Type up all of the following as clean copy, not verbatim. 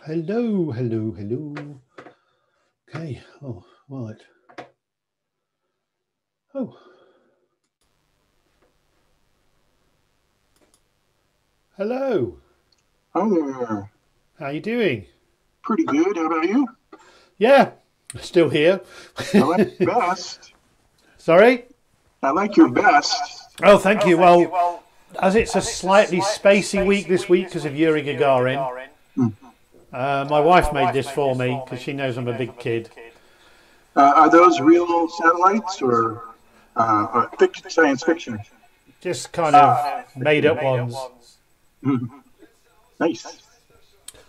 Hello, hello, hello. Okay. Oh, right. Oh. Hello. Hi there. How you doing? Pretty good. How about you? Yeah, still here. I like your best. Sorry? I like your best. Oh, thank you. Well, as it's a slightly spacey week this week because of Yuri Gagarin, Hmm. my wife made this for me because she knows I'm a big kid. Are those real satellites or science fiction? Just kind of made up ones. Hmm. Nice.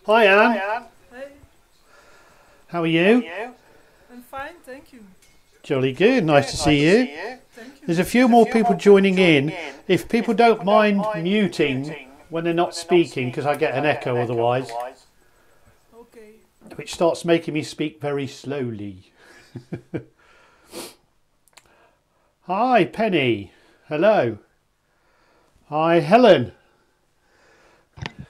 Hi, Anne. Hey, How are you? I'm fine, thank you. Jolly good. Nice to see you. Thank you. There's a few more people joining in. If people don't mind muting when they're not speaking, because I get an echo otherwise, Okay. which starts making me speak very slowly. Hi, Penny. Hello. Hi, Helen.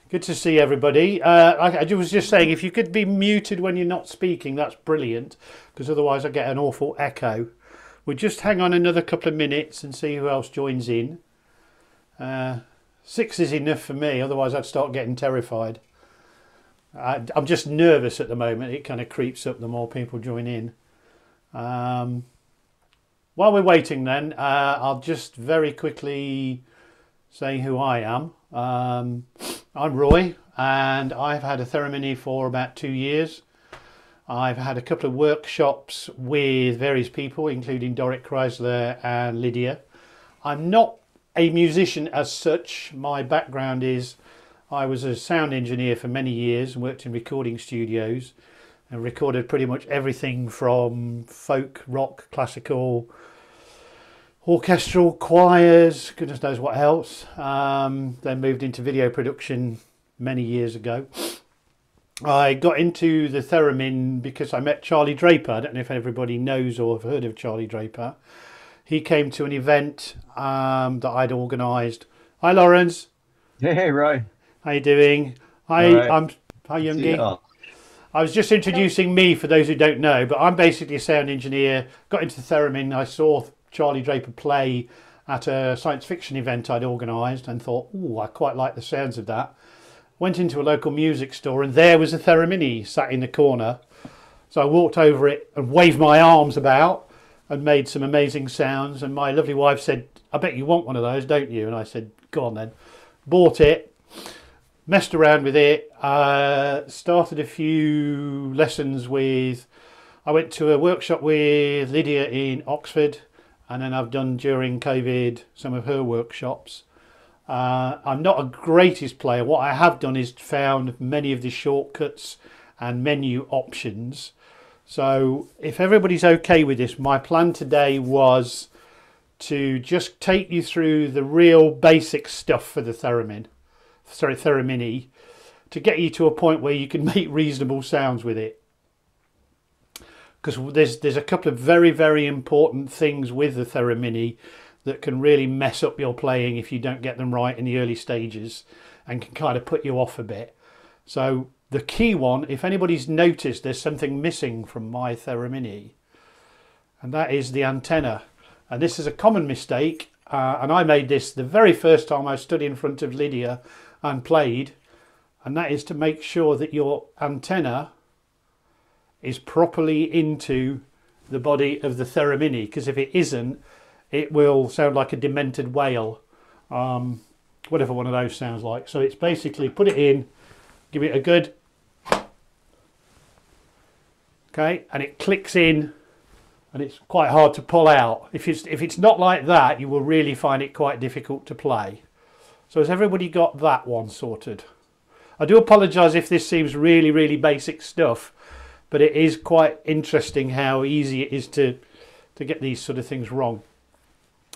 Good to see everybody. I was just saying, if you could be muted when you're not speaking, that's brilliant, because otherwise I get an awful echo. We'll just hang on another couple of minutes and see who else joins in. 6 is enough for me, otherwise I'd start getting terrified. I'm just nervous at the moment. It kind of creeps up the more people join in. While we're waiting then, I'll just very quickly say who I am. I'm Roy, and I've had a thermini for about 2 years. I've had a couple of workshops with various people, including Doric Chrysler and Lydia. I'm not a musician as such. My background is I was a sound engineer for many years and worked in recording studios and recorded pretty much everything from folk, rock, classical, orchestral, choirs, goodness knows what else. Then moved into video production many years ago. I got into the theremin because I met Charlie Draper. I don't know if everybody knows or have heard of Charlie Draper. He came to an event that I'd organised. Hi, Lawrence. Hey, Roy. How you doing? All right. Hi, See you Youngie. all. I was just introducing me for those who don't know, but I'm basically a sound engineer. Got into theremin. I saw Charlie Draper play at a science fiction event I'd organised and thought, oh, I quite like the sounds of that. Went into a local music store and there was a theremin sat in the corner. So I walked over it and waved my arms about and made some amazing sounds. And my lovely wife said, I bet you want one of those, don't you? And I said, go on then. Bought it, messed around with it, started a few lessons with, I went to a workshop with Lydia in Oxford, and then I've done during COVID some of her workshops. I'm not a greatest player. What I have done is found many of the shortcuts and menu options. So if everybody's okay with this, my plan today was to just take you through the real basic stuff for the theremin, to get you to a point where you can make reasonable sounds with it. Because there's a couple of very, very important things with the theremin that can really mess up your playing if you don't get them right in the early stages and can kind of put you off a bit. So the key one, if anybody's noticed there's something missing from my theremin, and that is the antenna. And this is a common mistake, and I made this the very first time I stood in front of Lydia and played, and that is to make sure that your antenna is properly into the body of the theremin, because if it isn't, it will sound like a demented whale, whatever one of those sounds like. So it's basically put it in, give it a good, okay, and it clicks in, and it's quite hard to pull out. If it's not like that, you will really find it quite difficult to play. So has everybody got that one sorted? I do apologise if this seems really, really basic stuff, but it is quite interesting how easy it is to get these sort of things wrong.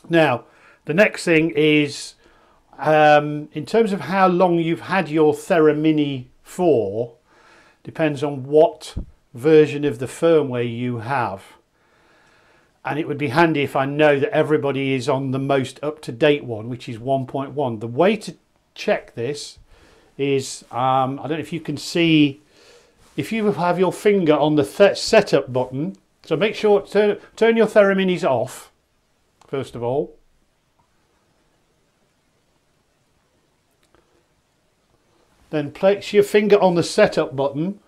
Now, the next thing is, in terms of how long you've had your theremin for, depends on what version of the firmware you have. And it would be handy if I know that everybody is on the most up-to-date one, which is 1.1. The way to check this is, I don't know if you can see if you have your finger on the setup button, so make sure turn your therminis off first of all. Then place your finger on the setup button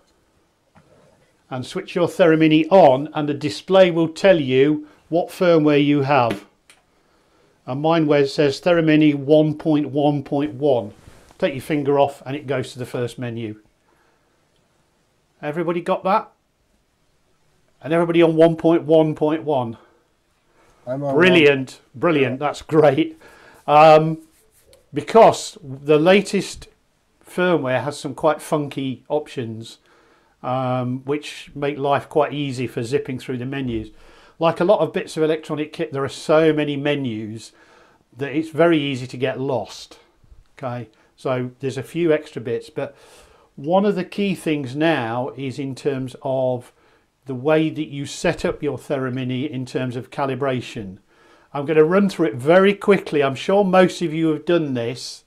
and switch your thermini on, and the display will tell you what firmware you have. And mine where it says Theremin 1.1.1. Take your finger off and it goes to the first menu. Everybody got that? And everybody on 1.1.1. Brilliant, brilliant, that's great. Because the latest firmware has some quite funky options which make life quite easy for zipping through the menus. Like a lot of bits of electronic kit, there are so many menus that it's very easy to get lost. Okay, so there's a few extra bits, but one of the key things now is in terms of the way that you set up your Theremin in terms of calibration. I'm going to run through it very quickly. I'm sure most of you have done this.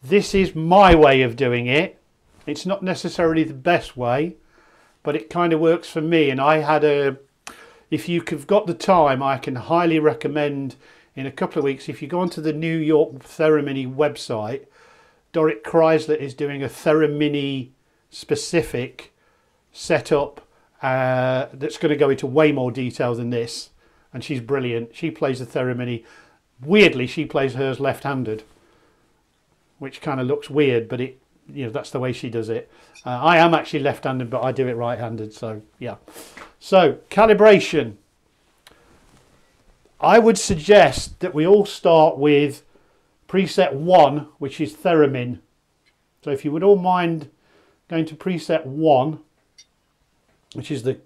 This is my way of doing it. It's not necessarily the best way, but it kind of works for me. And I had if you've got the time, I can highly recommend in a couple of weeks, if you go onto the New York Theremin website, Doric Chrysler is doing a Theremin specific setup that's going to go into way more detail than this. And she's brilliant. She plays the Theremin. Weirdly, she plays hers left-handed, which kind of looks weird, but that's the way she does it. I am actually left-handed, but I do it right-handed, so yeah. So calibration, I would suggest that we all start with preset 1, which is Theremin. So if you would all mind going to preset 1, which is the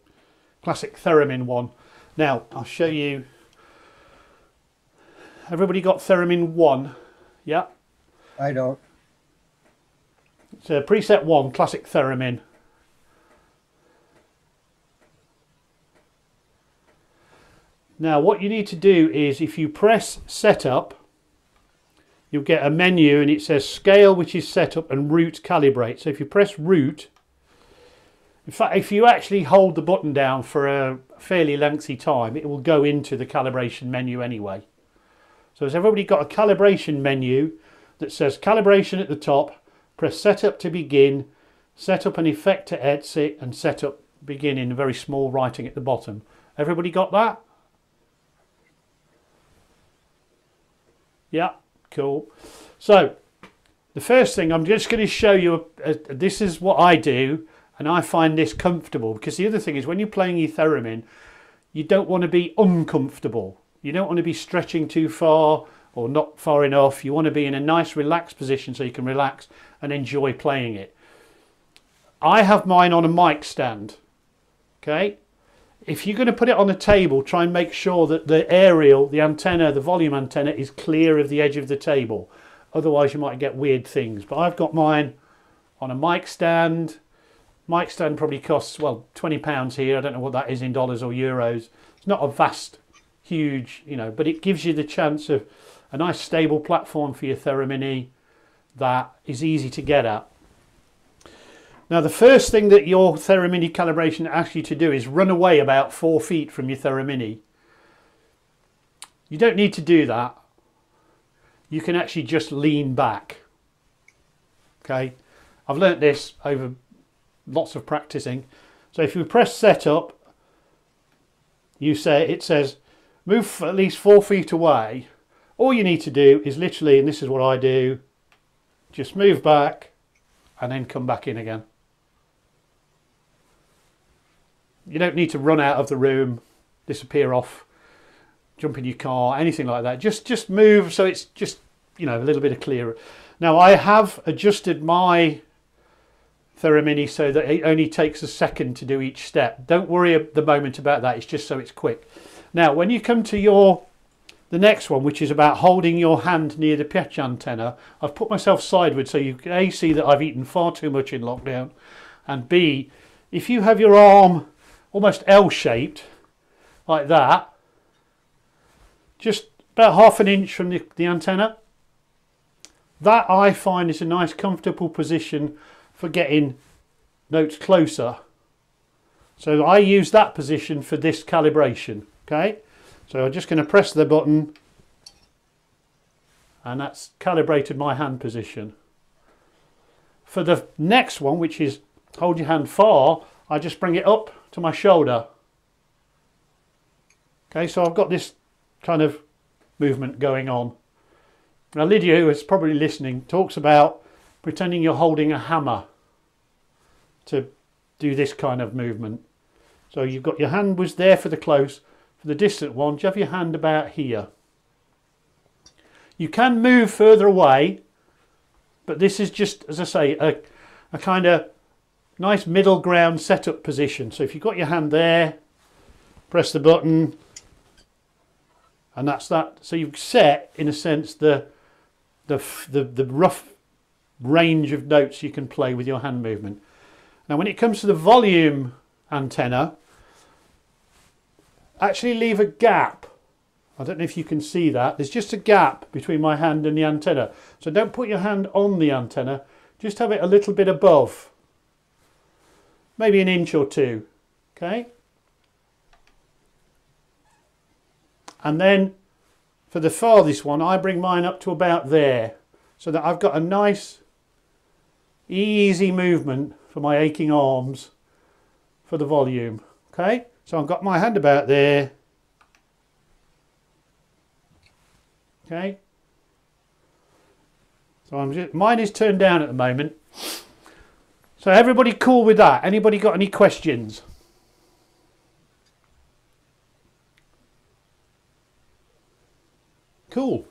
classic Theremin one. Now I'll show you. Everybody got Theremin 1? Yeah? I don't. So preset 1, classic Theremin. Now what you need to do is, if you press setup, you'll get a menu and it says scale, which is setup, and root calibrate. So if you press root, in fact if you actually hold the button down for a fairly lengthy time, it will go into the calibration menu anyway. So has everybody got a calibration menu that says calibration at the top? Press setup to begin, set up an effect to exit, and setup begin in very small writing at the bottom. Everybody got that? Yeah, cool. So the first thing I'm just going to show you, this is what I do, and I find this comfortable, because the other thing is when you're playing your Theremin, you don't want to be uncomfortable. You don't want to be stretching too far or not far enough. You want to be in a nice relaxed position so you can relax and enjoy playing it. I have mine on a mic stand. Okay, if you're going to put it on a table, try and make sure that the aerial, the antenna, the volume antenna is clear of the edge of the table. Otherwise you might get weird things. But I've got mine on a mic stand. Mic stand probably costs, well, £20 here. I don't know what that is in dollars or euros. It's not a vast, huge, but it gives you the chance of a nice stable platform for your Theremin that is easy to get at. Now the first thing that your Theremin calibration asks you to do is run away about 4 feet from your Theremin. You don't need to do that. You can actually just lean back. Okay, I've learnt this over lots of practicing. So if you press setup, it says move at least 4 feet away. All you need to do is literally, and this is what I do, just move back and then come back in again. You don't need to run out of the room, disappear off, jump in your car, anything like that. Just move so it's just, a little bit of clearer. Now I have adjusted my Theremin so that it only takes a second to do each step. Don't worry at the moment about that, it's just so it's quick. Now when you come to the next one, which is about holding your hand near the pitch antenna, I've put myself sideways so you can A, see that I've eaten far too much in lockdown, and B, if you have your arm almost L-shaped like that, just about ½ an inch from the antenna, that I find is a nice comfortable position for getting notes closer. So I use that position for this calibration. Okay, so I'm just going to press the button and that's calibrated my hand position. For the next one, which is hold your hand far, I just bring it up to my shoulder. Okay, so I've got this kind of movement going on. Now Lydia, who is probably listening, talks about pretending you're holding a hammer to do this kind of movement. So you've got your hand was there for the close. For the distant one, you have your hand about here. You can move further away, but this is just, as I say, a kind of nice middle ground setup position. So if you've got your hand there, press the button, and that's that. So you've set, in a sense, the rough range of notes you can play with your hand movement. Now when it comes to the volume antenna, actually leave a gap. I don't know if you can see that. There's just a gap between my hand and the antenna. So don't put your hand on the antenna, just have it a little bit above. Maybe an inch or two. Okay? And then for the farthest one, I bring mine up to about there, so that I've got a nice easy movement for my aching arms for the volume. Okay, so I've got my hand about there. Okay, so mine is turned down at the moment. So everybody cool with that? Anybody got any questions? Cool.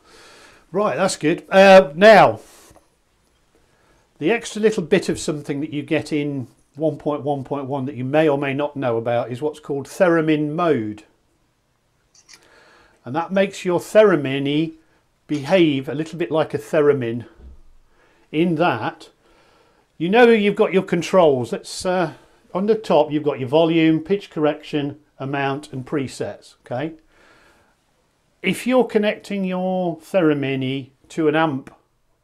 Right, that's good. Now, the extra little bit of something that you get in 1.1.1 that you may or may not know about is what's called Theremin mode. And that makes your Thermini behave a little bit like a theremin, in that you know you've got your controls. That's on the top you've got your volume, pitch correction, amount and presets. Okay, if you're connecting your Thermini to an amp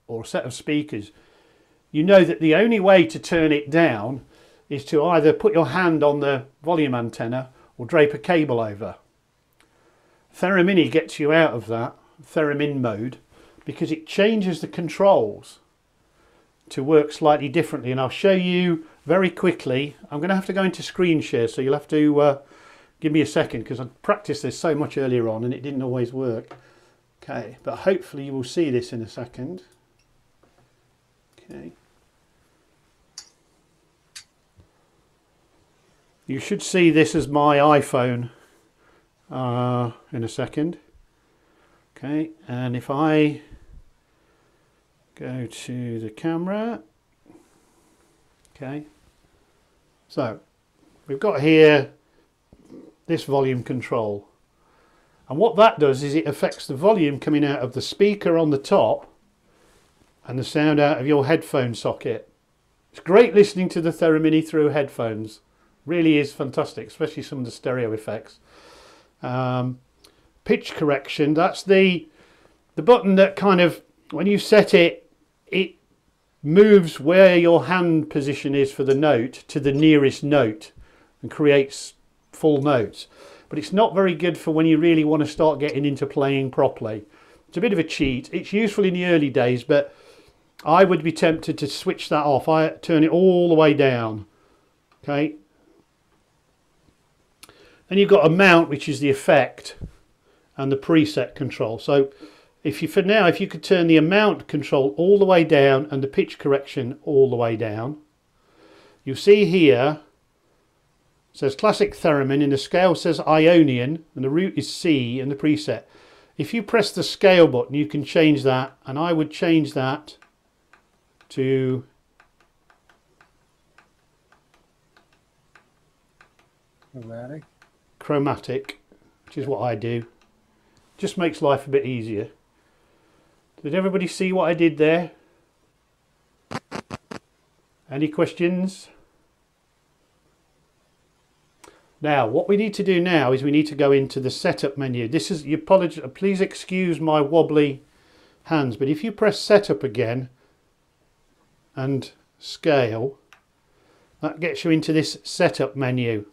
or a set of speakers, you know that the only way to turn it down is to either put your hand on the volume antenna or drape a cable over. Theremin gets you out of that Theremin mode because it changes the controls to work slightly differently, and I'll show you very quickly. I'm going to have to go into screen share, so you'll have to give me a second because I practiced this so much earlier on and it didn't always work. Okay, but hopefully you will see this in a second. Okay, you should see this as my iPhone in a second. Okay, and if I go to the camera, okay, so we've got here this volume control, and what that does is it affects the volume coming out of the speaker on the top and the sound out of your headphone socket. It's great listening to the Theremin through headphones, really is fantastic, especially some of the stereo effects. Pitch correction, that's the button that kind of, when you set it, it moves where your hand position is for the note to the nearest note and creates full notes. But it's not very good for when you really want to start getting into playing properly. It's a bit of a cheat. It's useful in the early days, but I would be tempted to switch that off. I turn it all the way down. Okay. Then you've got amount, which is the effect, and the preset control. So if you, for now, if you could turn the amount control all the way down and the pitch correction all the way down, you'll see here it says classic theremin, and the scale says Ionian, and the root is C, and the preset. If you press the scale button, you can change that, and I would change that to chromatic, which is what I do. Just makes life a bit easier. Did everybody see what I did there? Any questions? Now, what we need to do now is we need to go into the setup menu. This is, please excuse my wobbly hands, but if you press setup again and scale, that gets you into this setup menu.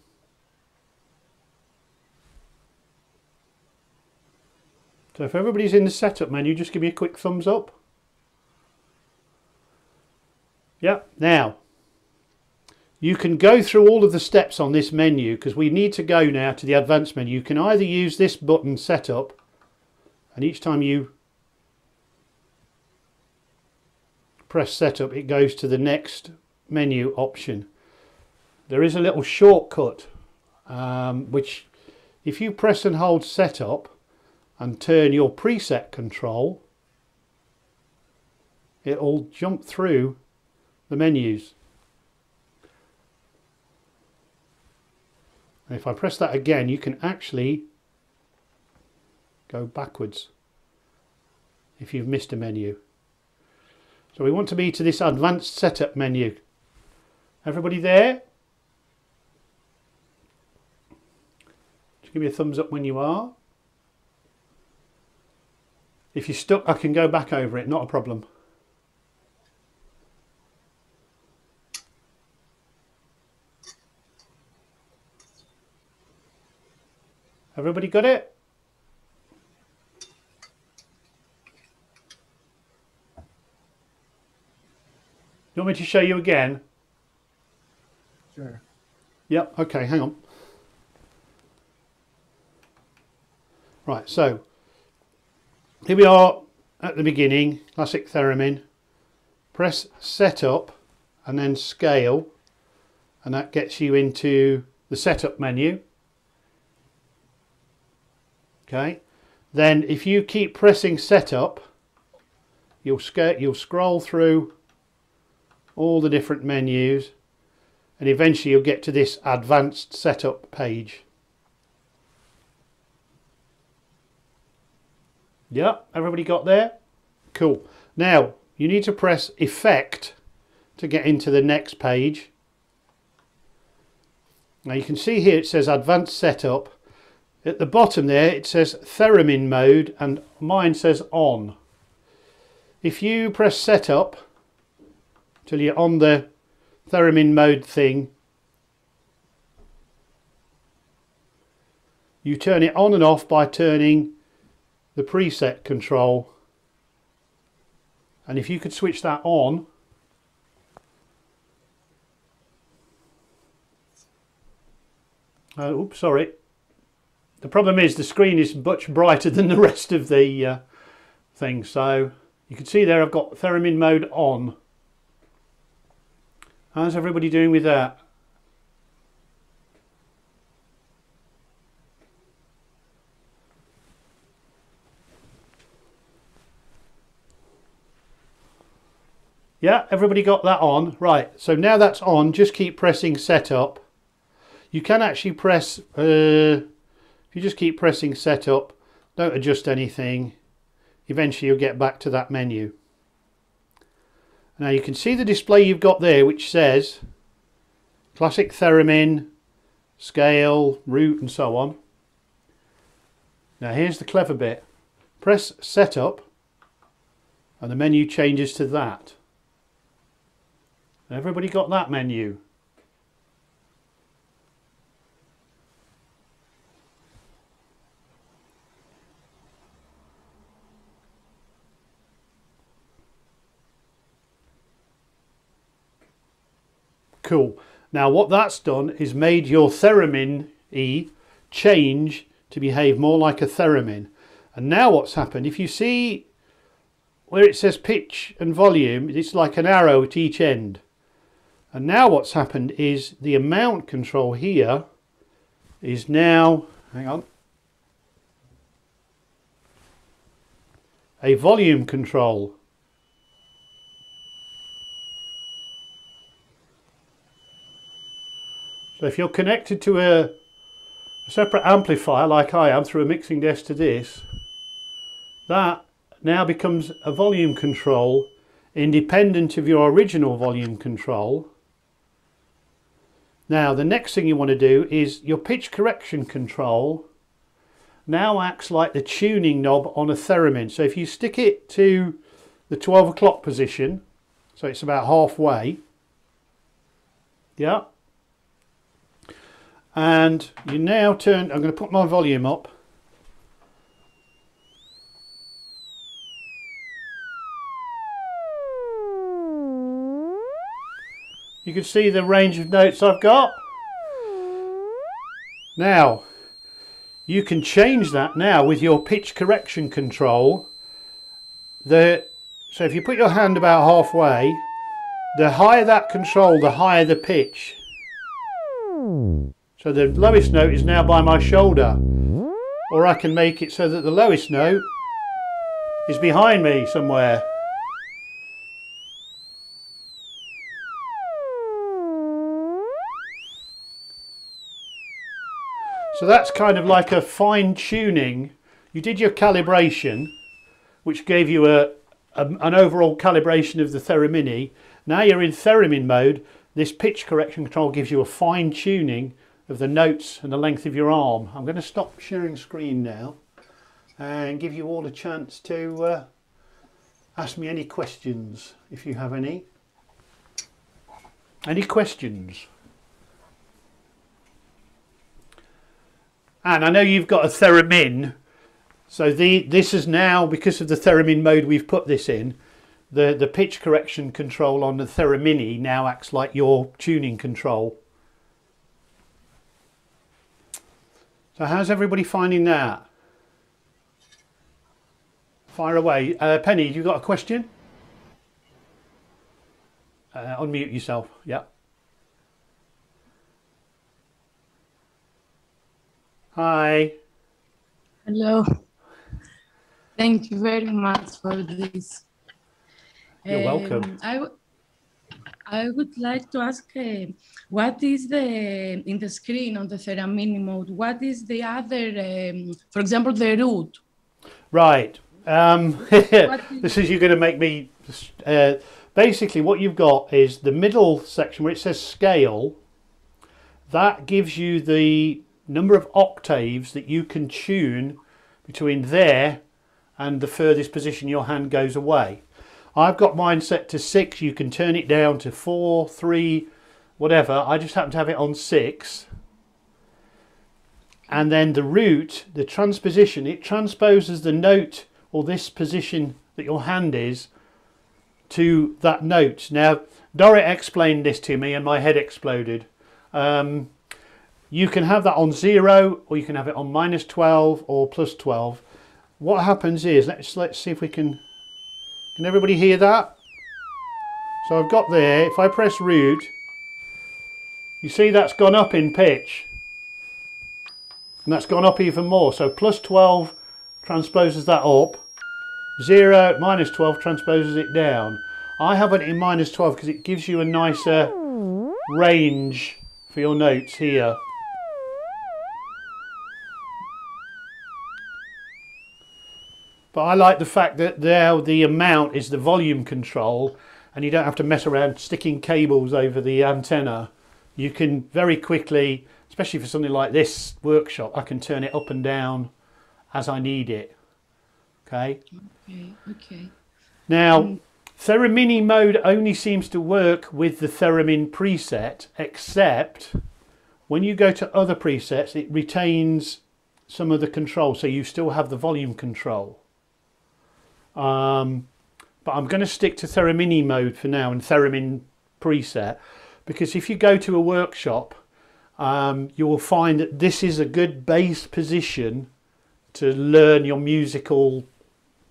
So if everybody's in the setup menu, just give me a quick thumbs up. Yep. Now, you can go through all of the steps on this menu because we need to go now to the advanced menu. You can either use this button setup, and each time you press setup it goes to the next menu option. There is a little shortcut which if you press and hold setup and turn your preset control, it'll jump through the menus. And if I press that again, you can actually go backwards if you've missed a menu. So we want to be to this advanced setup menu. Everybody there? Just give me a thumbs up when you are. If you're stuck, I can go back over it, not a problem. Everybody got it? You want me to show you again? Sure. Yep, okay, hang on. Right, so here we are at the beginning, classic Theremin. Press setup and then scale, and that gets you into the setup menu. Okay, then if you keep pressing setup, you'll scroll through all the different menus and eventually you'll get to this advanced setup page. Yeah, everybody got there? Cool. Now you need to press effect to get into the next page. Now you can see here it says advanced setup. At the bottom there it says Theremin mode and mine says on. If you press setup till you're on the Theremin mode thing, you turn it on and off by turning the preset control, and if you could switch that on, oops, sorry. The problem is the screen is much brighter than the rest of the thing. So you can see there I've got Theremin mode on. How's everybody doing with that? Yeah, everybody got that on? Right, so now that's on, just keep pressing setup. You can actually press... if you just keep pressing setup, don't adjust anything, eventually you'll get back to that menu. Now you can see the display you've got there which says classic Theremin, scale, route and so on. Now here's the clever bit. Press setup and the menu changes to that. Everybody got that menu? Cool. Now what that's done is made your Theremin change to behave more like a Theremin. And now what's happened, if you see where it says pitch and volume, it's like an arrow at each end. And now what's happened is the amount control here is now, hang on, a volume control. So if you're connected to a separate amplifier like I am through a mixing desk to this, that now becomes a volume control independent of your original volume control. Now the next thing you want to do is your pitch correction control now acts like the tuning knob on a Theremin. So if you stick it to the 12 o'clock position, so it's about halfway, Yeah. And you now turn, I'm going to put my volume up. You can see the range of notes I've got. Now, you can change that now with your pitch correction control. So if you put your hand about halfway, the higher that control, the higher the pitch. So the lowest note is now by my shoulder. Or I can make it so that the lowest note is behind me somewhere. So that's kind of like a fine tuning. You did your calibration, which gave you an overall calibration of the thermini. Now you're in theremin mode. This pitch correction control gives you a fine tuning of the notes and the length of your arm. I'm going to stop sharing screen now and give you all a chance to ask me any questions if you have any. Any questions? And I know you've got a theremin, so this is now, because of the theremin mode we've put this in, the pitch correction control on the thermini now acts like your tuning control. So how's everybody finding that? Fire away. Penny, you got a question? Unmute yourself. Yeah. Hi. Hello. Thank you very much for this. You're welcome. I would like to ask, what is in the screen on the Theremin mode, what is the other, for example, the root? Right. This is, you're going to make me... basically, what you've got is the middle section where it says scale. That gives you the number of octaves that you can tune between there and the furthest position your hand goes away. I've got mine set to 6. You can turn it down to 4, 3, whatever. I just happen to have it on 6. And then the root, the transposition, it transposes the note or this position that your hand is to that note. Now, Dorrit explained this to me and my head exploded. You can have that on 0, or you can have it on -12 or +12. What happens is, let's see if we can everybody hear that? So I've got there, if I press root, you see that's gone up in pitch. And that's gone up even more. So +12 transposes that up. 0, -12 transposes it down. I have it in -12 because it gives you a nicer range for your notes here. But I like the fact that now the amount is the volume control and you don't have to mess around sticking cables over the antenna. You can very quickly, especially for something like this workshop, I can turn it up and down as I need it. Okay? Okay. Now, Thermini mode only seems to work with the Theremin preset, except when you go to other presets, it retains some of the control, so you still have the volume control. But I'm going to stick to Thermini mode for now and Theremin preset, because if you go to a workshop, you will find that this is a good base position to learn your musical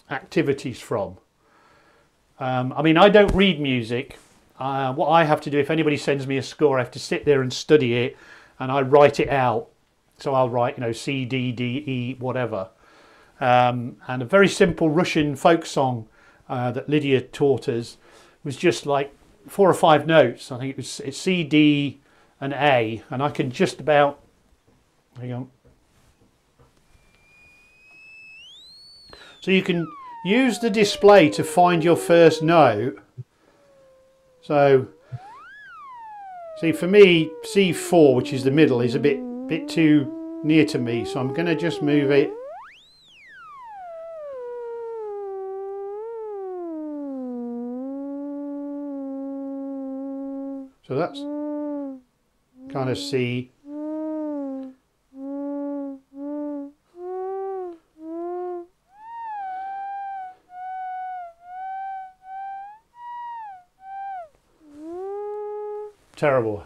activities from. I mean, I don't read music. What I have to do, if anybody sends me a score, I have to sit there and study it, and I write it out. So I'll write, you know, C, D, D, E, whatever. And a very simple Russian folk song that Lydia taught us was just like 4 or 5 notes. I think it's C, D, and A, and I can just about, hang on. So you can use the display to find your first note. So, see, for me, C4, which is the middle, is a bit too near to me, so I'm going to just move it. So that's kind of see. Terrible.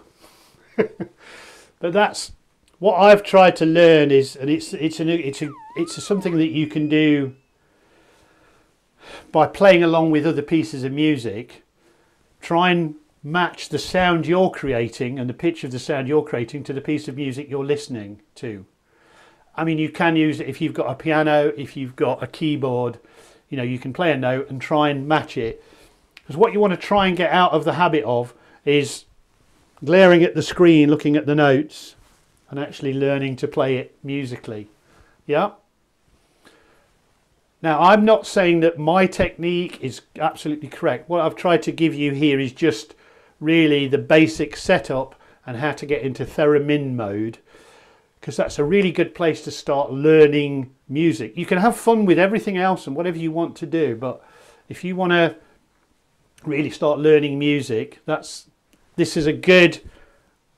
But that's what I've tried to learn is, and it's something that you can do by playing along with other pieces of music. Try and match the sound you're creating and the pitch of the sound you're creating to the piece of music you're listening to. I mean, you can use it if you've got a piano, if you've got a keyboard, you know, you can play a note and try and match it. Because what you want to try and get out of the habit of is glaring at the screen, looking at the notes, and actually learning to play it musically. Yeah. Now, I'm not saying that my technique is absolutely correct. What I've tried to give you here is just really the basic setup and how to get into theremin mode, because that's a really good place to start learning music. You can have fun with everything else and whatever you want to do, but if you want to really start learning music, this is a good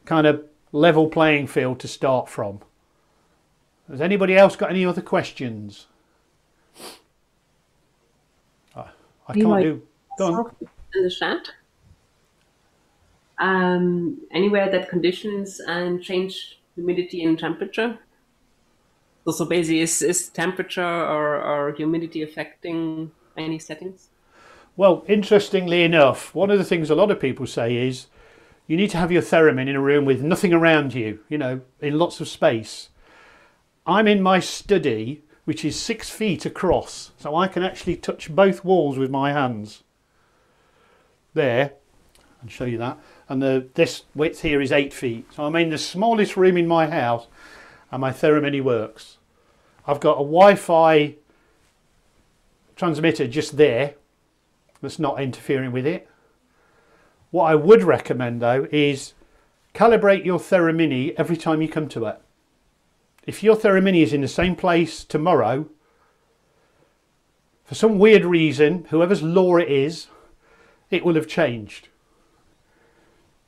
kind of level playing field to start from. Has anybody else got any other questions? I can't do. Go on. In the chat. Anywhere that conditions and change humidity and temperature. So basically, is temperature or humidity affecting any settings? Well, interestingly enough, one of the things a lot of people say is you need to have your theremin in a room with nothing around you, you know, in lots of space. I'm in my study, which is 6 feet across, so I can actually touch both walls with my hands. There, I'll show you that. And this width here is 8 feet. So I'm in the smallest room in my house, and my theremin works. I've got a Wi-Fi transmitter just there that's not interfering with it. What I would recommend though is calibrate your thermini every time you come to it. If your thermini is in the same place tomorrow, for some weird reason, whoever's law it is, it will have changed.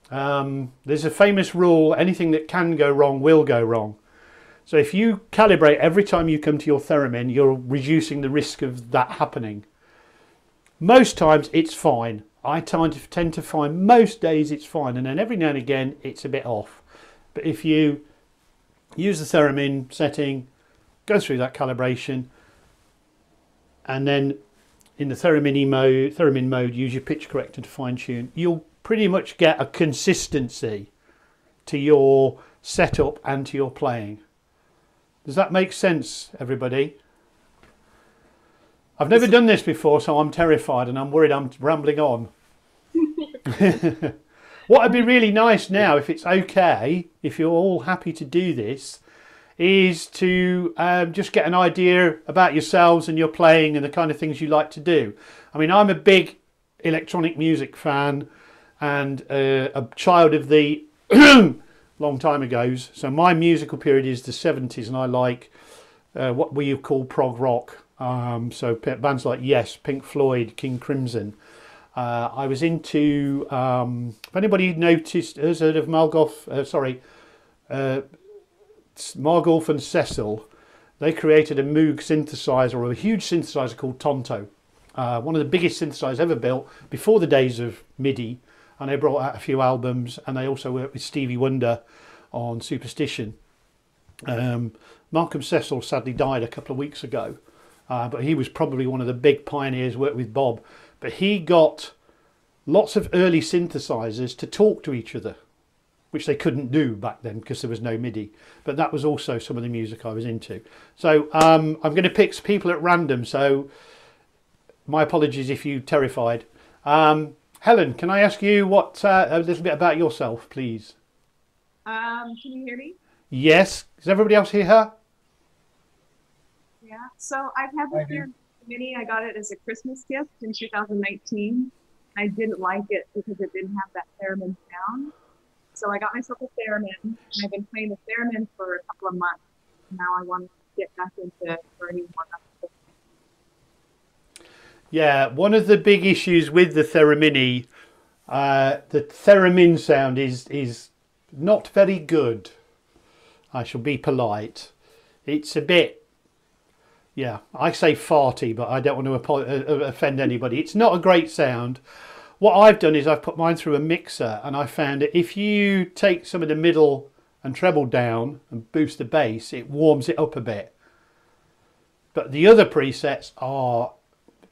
There's a famous rule, anything that can go wrong will go wrong. So if you calibrate every time you come to your theremin, you're reducing the risk of that happening. Most times it's fine. I tend to find most days it's fine, and then every now and again it's a bit off. But if you use the theremin setting, go through that calibration, and then in the theremin mode, use your pitch corrector to fine tune, you'll pretty much get a consistency to your setup and to your playing. Does that make sense, everybody? I've never done this before, so I'm terrified and I'm worried I'm rambling on. What would be really nice now, if it's okay, if you're all happy to do this, is to just get an idea about yourselves and your playing and the kind of things you like to do. I mean, I'm a big electronic music fan and a child of the long time ago's. So my musical period is the 70s, and I like what we call prog rock. So bands like Yes, Pink Floyd, King Crimson. I was into, if anybody noticed, has heard of Margolf and Cecil, they created a Moog synthesizer, or a huge synthesizer called Tonto. One of the biggest synthesizers ever built before the days of MIDI, and they brought out a few albums, and they also worked with Stevie Wonder on Superstition. Malcolm Cecil sadly died a couple of weeks ago, but he was probably one of the big pioneers, worked with Bob. But he got lots of early synthesizers to talk to each other, which they couldn't do back then because there was no MIDI. But that was also some of the music I was into. So I'm going to pick people at random, so my apologies if you're terrified. Helen, can I ask you a little bit about yourself, please? Can you hear me? Yes. Does everybody else hear her? Yeah. So I've had the Theremin Mini. I got it as a Christmas gift in 2019. I didn't like it because it didn't have that theremin sound. So I got myself a theremin, and I've been playing the theremin for a couple of months. Now I want to get back into learning more about it. Yeah, one of the big issues with the Theremin, the theremin sound is Not very good. I shall be polite. It's a bit, yeah, I say farty, but I don't want to offend anybody. It's not a great sound. What I've done is I've put mine through a mixer, and I found that if you take some of the middle and treble down and boost the bass, it warms it up a bit. But the other presets are,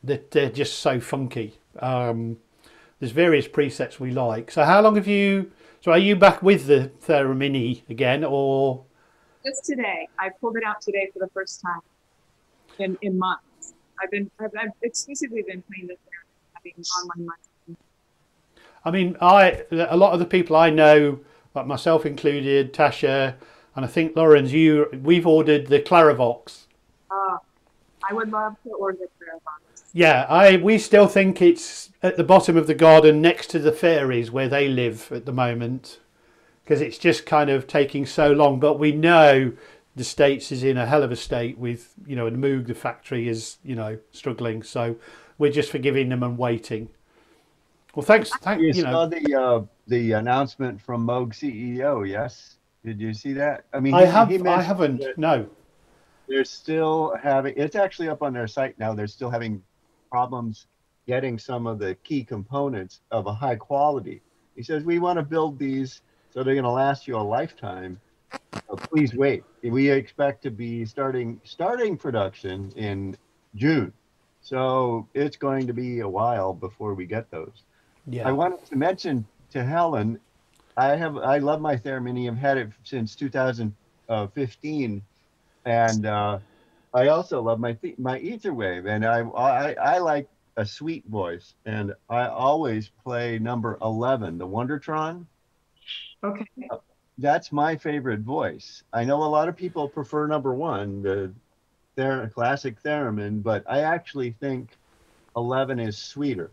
they're just so funky. There's various presets we like. So how long have you, so are you back with the Thermini again, or? Just today. I pulled it out today for the first time in months. I've exclusively been playing the Theremin, having online lessons. I mean, a lot of the people I know, like myself included, Tasha, and I think Lauren's, we've ordered the Clarivox. I would love to order the Clarivox. Yeah, we still think it's at the bottom of the garden next to the fairies where they live at the moment, because it's just kind of taking so long. But we know the States is in a hell of a state with, and Moog, the factory, is, struggling. So we're just forgiving them and waiting. Well, thanks. You saw the announcement from Moog CEO, yes? Did you see that? I mean, I haven't. No. They're still having, it's actually up on their site now. They're still having problems getting some of the key components of a high quality. He says, we want to build these so they're going to last you a lifetime. So please wait. We expect to be starting production in June. So it's going to be a while before we get those. Yeah. I wanted to mention to Helen, I love my Thermini. I've had it since 2015. And I also love my Etherwave, and I like a sweet voice, and I always play number 11, the Wondertron. Okay. That's my favorite voice. I know a lot of people prefer number 1, the classic Theremin, but I actually think 11 is sweeter.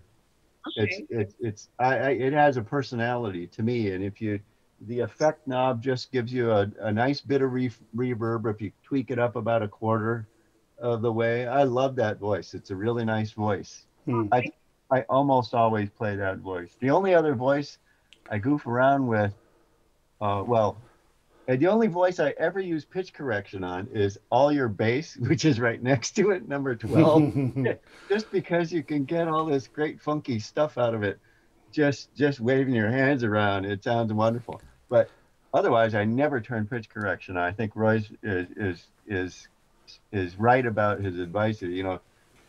Okay. It has a personality to me, and the effect knob just gives you a nice bit of reverb if you tweak it up about a quarter of the way. I love that voice. It's a really nice voice. I almost always play that voice. The only other voice I goof around with, the only voice I ever use pitch correction on is All Your Bass, which is right next to it, number 12. Just because you can get all this great funky stuff out of it, just waving your hands around. It sounds wonderful. But otherwise, I never turn pitch correction on. I think Roy is right about his advice.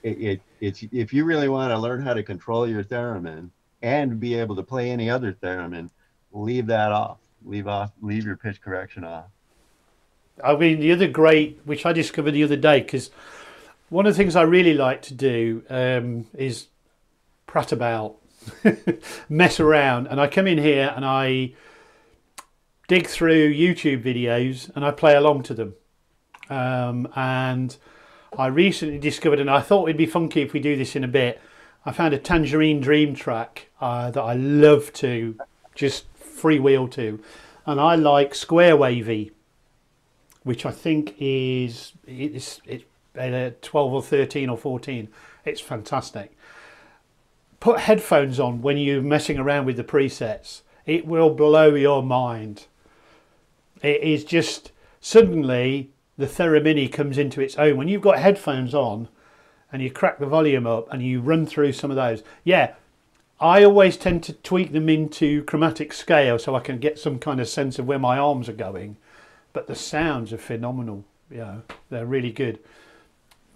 It's if you really want to learn how to control your theremin and be able to play any other theremin, leave that off. Leave your pitch correction off. I mean, the other great, which I discovered the other day, because one of the things I really like to do is prat about, mess around, and I come in here and I dig through YouTube videos and I play along to them. And I recently discovered, and I thought it'd be funky if we do this in a bit, I found a Tangerine Dream track that I love to just freewheel to, and I like Square Wavy, which I think it's 12 or 13 or 14. It's fantastic. Put headphones on when you're messing around with the presets. It will blow your mind. It is just, suddenly the Theremin comes into its own. When you've got headphones on and you crack the volume up and you run through some of those. Yeah, I always tend to tweak them into chromatic scale so I can get some kind of sense of where my arms are going. But the sounds are phenomenal. Yeah, they're really good.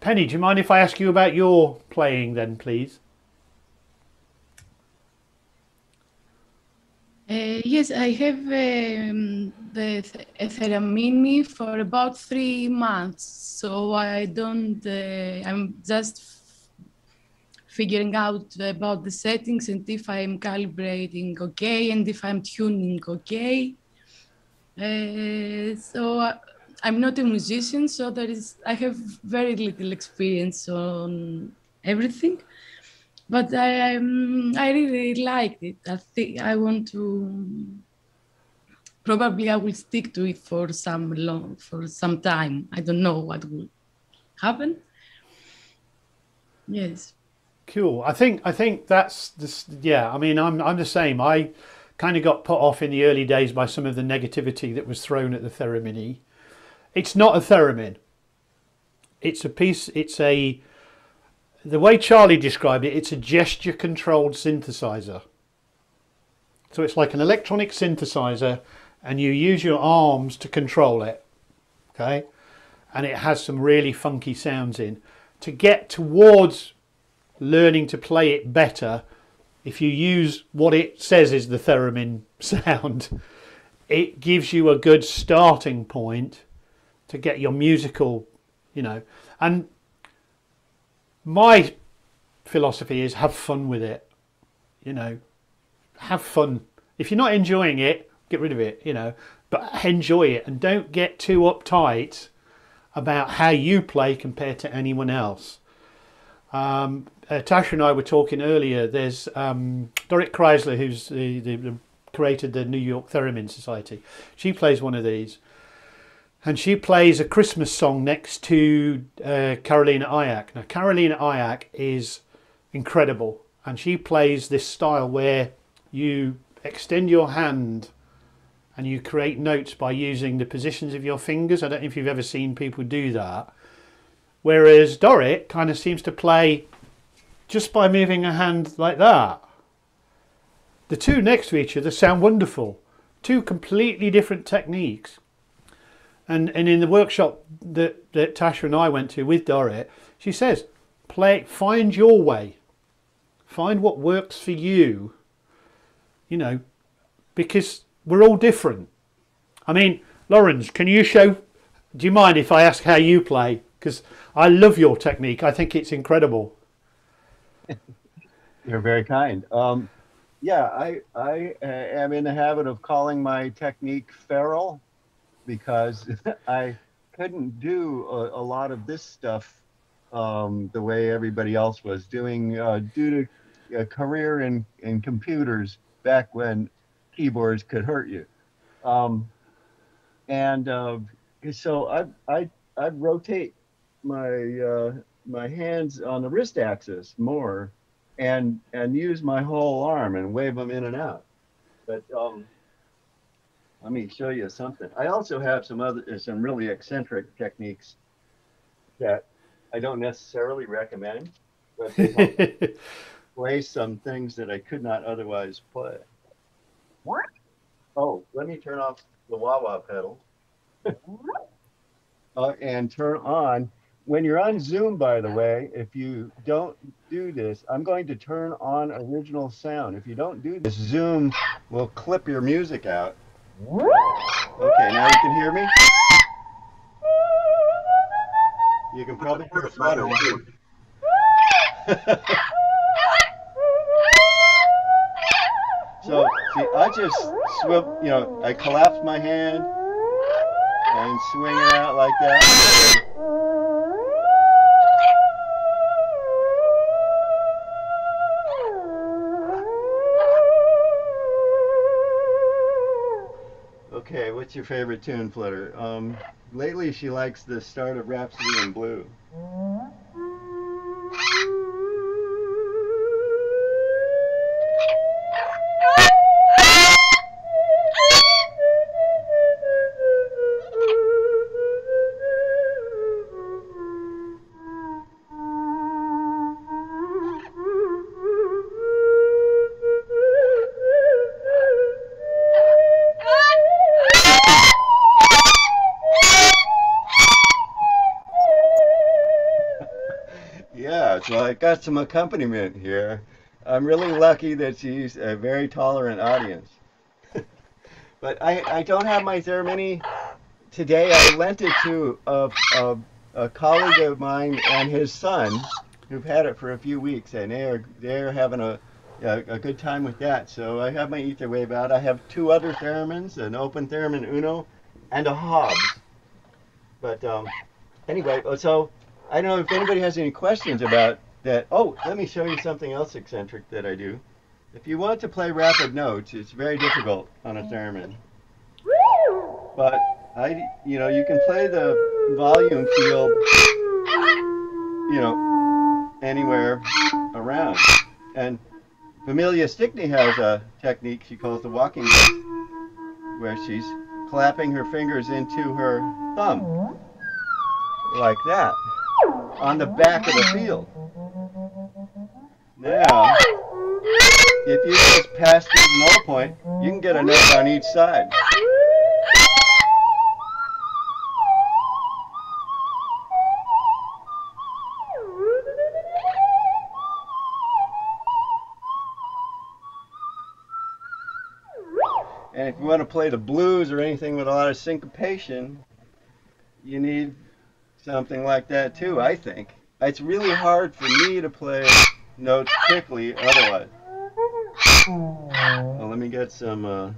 Penny, do you mind if I ask you about your playing then, please? Yes, I have the Theremin for about 3 months, so I'm just figuring out about the settings and if I'm calibrating okay and if I'm tuning okay. So I'm not a musician, so I have very little experience on everything. But I really liked it. I think I want to. Probably I will stick to it for some time. I don't know what will happen. Yes. Cool. I think that's this. Yeah. I mean, I'm the same. kind of got put off in the early days by some of the negativity that was thrown at the thermini. It's not a theremin. It's a piece, the way Charlie described it, it's a gesture controlled synthesizer. So it's like an electronic synthesizer and you use your arms to control it. Okay? And it has some really funky sounds in. To get towards learning to play it better, if you use what it says is the theremin sound, it gives you a good starting point to get your musical, and my philosophy is have fun with it, have fun. If you're not enjoying it, get rid of it, but enjoy it and don't get too uptight about how you play compared to anyone else. Tasha and I were talking earlier. There's Dorit Chrysler, who's the created the New York Theremin Society. She plays one of these, and she plays a Christmas song next to Carolina Ayak. Now, Carolina Ayak is incredible, and she plays this style where you extend your hand and you create notes by using the positions of your fingers. I don't know if you've ever seen people do that. Whereas Dorit kind of seems to play just by moving her hand like that. The two next to each other sound wonderful. Two completely different techniques. And in the workshop that Tasha and I went to with Dorit, she says, find your way. Find what works for you. Because we're all different. I mean, Lawrence, do you mind if I ask how you play? Because I love your technique. I think it's incredible. You're very kind. Yeah, I am in the habit of calling my technique feral because I couldn't do a lot of this stuff the way everybody else was doing due to a career in computers back when keyboards could hurt you. So I rotate my hands on the wrist axis more and use my whole arm and wave them in and out. But let me show you something. I also have some really eccentric techniques that I don't necessarily recommend, but they help play some things that I could not otherwise play. Oh, let me turn off the wah-wah pedal and turn on. When you're on Zoom, by the way, if you don't do this, I'm going to turn on original sound. If you don't do this, Zoom will clip your music out. Okay, now you can hear me? You can probably hear it better. So, see, I just I collapse my hand and swing it out like that. Okay, what's your favorite tune, Flutter? Lately she likes the start of Rhapsody in Blue. Yeah, so I got some accompaniment here. I'm really lucky that she's a very tolerant audience. But I don't have my Thermini today. I lent it to a colleague of mine and his son, who've had it for a few weeks, and they're having a good time with that. So I have my ether wave out. I have two other Theremins, an open Theremin Uno, and a Hobbs. But anyway, so I don't know if anybody has any questions about that. Oh, let me show you something else eccentric that I do. If you want to play rapid notes, it's very difficult on a theremin. But you can play the volume field, anywhere around. And Amelia Stickney has a technique she calls the walking gait, where she's clapping her fingers into her thumb, like that, on the back of the field. Now, if you just pass through the null point, you can get a note on each side. And if you want to play the blues or anything with a lot of syncopation, you need something like that too, I think. It's really hard for me to play notes quickly otherwise. Well, let me get some... Oh,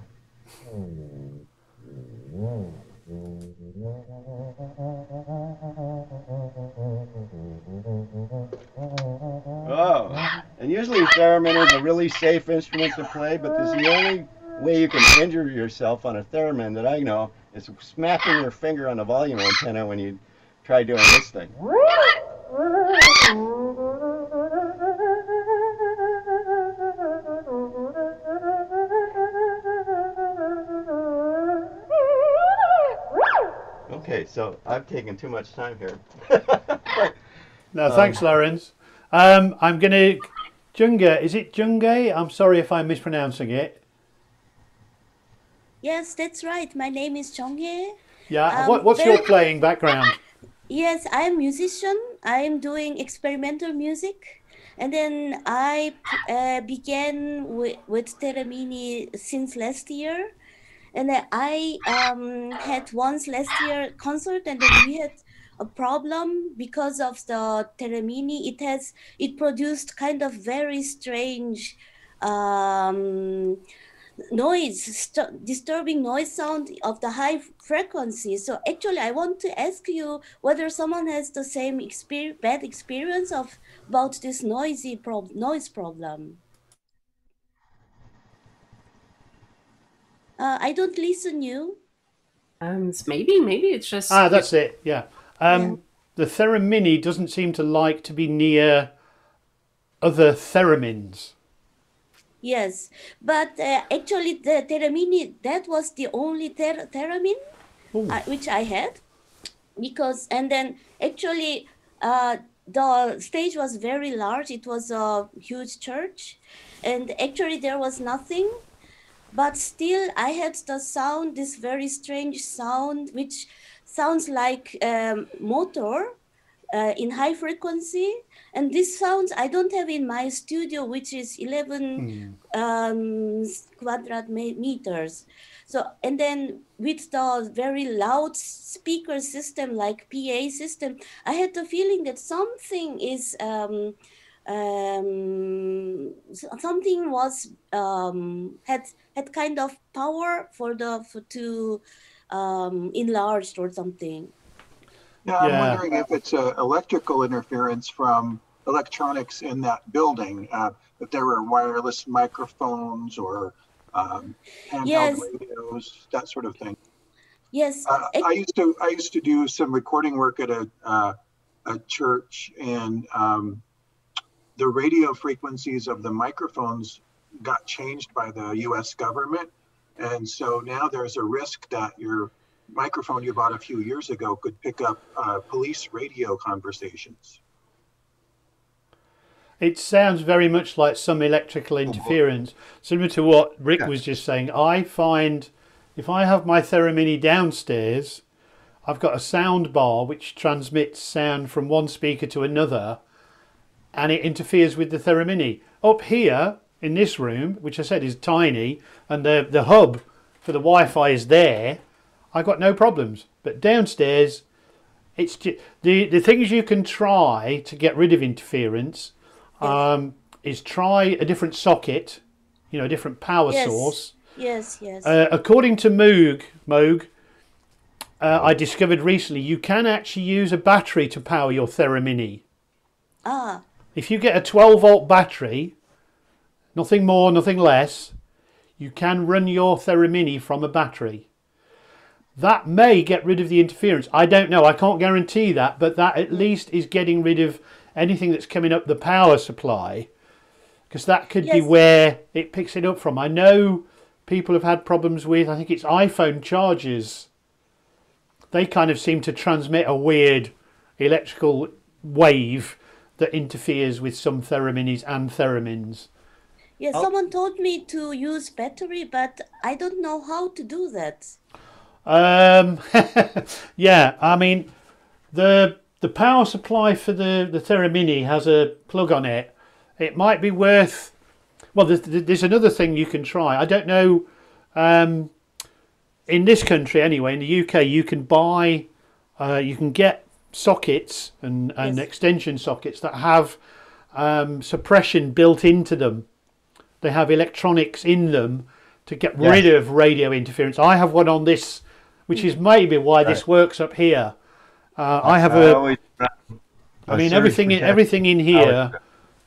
and usually theremin is a really safe instrument to play, but this is the only way you can injure yourself on a theremin that I know is smacking your finger on the volume antenna when you try doing this thing. Okay, so I've taken too much time here. No, thanks, Lawrence. I'm going to... Junge, is it Junge? I'm sorry if I'm mispronouncing it. Yes, that's right. My name is Chongye. Yeah, what's your playing background? Yes, I'm a musician. I'm doing experimental music. And then I began with Theremin since last year. And then I had once last year concert, and then we had a problem because of the Theremin. It produced kind of very strange noise, disturbing noise sound of the high frequency. So actually, I want to ask you whether someone has the same bad experience about this noise problem. I don't listen you. Maybe it's just... that's it, yeah. The Theremin doesn't seem to like to be near other theremins. Yes, but actually the Theremin, that was the only Theremin which I had, and then actually the stage was very large. It was a huge church, and actually there was nothing, but still I had the sound, this very strange sound, which sounds like motor in high frequency. And this sounds I don't have in my studio, which is 11 quadrat meters. So, and then with the very loud speaker system, like PA system, I had the feeling that something is, something was, had kind of power to enlarged or something. Yeah, I'm wondering if it's electrical interference from electronics in that building, if there were wireless microphones or handheld radios, that sort of thing. Yes, I used to do some recording work at a church, and the radio frequencies of the microphones got changed by the U.S. government, and so now there's a risk that your microphone you bought a few years ago could pick up police radio conversations. It sounds very much like some electrical interference, similar to what Rick was just saying. I find if I have my Theremin downstairs, I've got a sound bar which transmits sound from one speaker to another, and it interferes with the Theremin. Up here in this room, which I said is tiny, and the hub for the Wi-Fi is there, I got no problems. But downstairs, it's just, the things you can try to get rid of interference is try a different socket, a different power source. Yes. According to Moog, I discovered recently you can actually use a battery to power your Theremin. If you get a 12-volt battery, nothing more, nothing less, you can run your Theremin from a battery. That may get rid of the interference. I don't know. I can't guarantee that, but that at least is getting rid of anything that's coming up the power supply. because that could be Yes. where it picks it up from. I know people have had problems with, I think it's iPhone chargers. They kind of seem to transmit a weird electrical wave that interferes with some theraminis and theramins. Yes, Oh. someone told me to use battery, but I don't know how to do that. Yeah, I mean, the power supply for the Theramini has a plug on it. It might be worth. Well, there's another thing you can try. I don't know. In this country, anyway, in the UK, you can buy, you can get sockets and Yes. extension sockets that have suppression built into them. They have electronics in them to get rid of radio interference. I have one on this, which is maybe why this works up here. I have I mean, everything in here,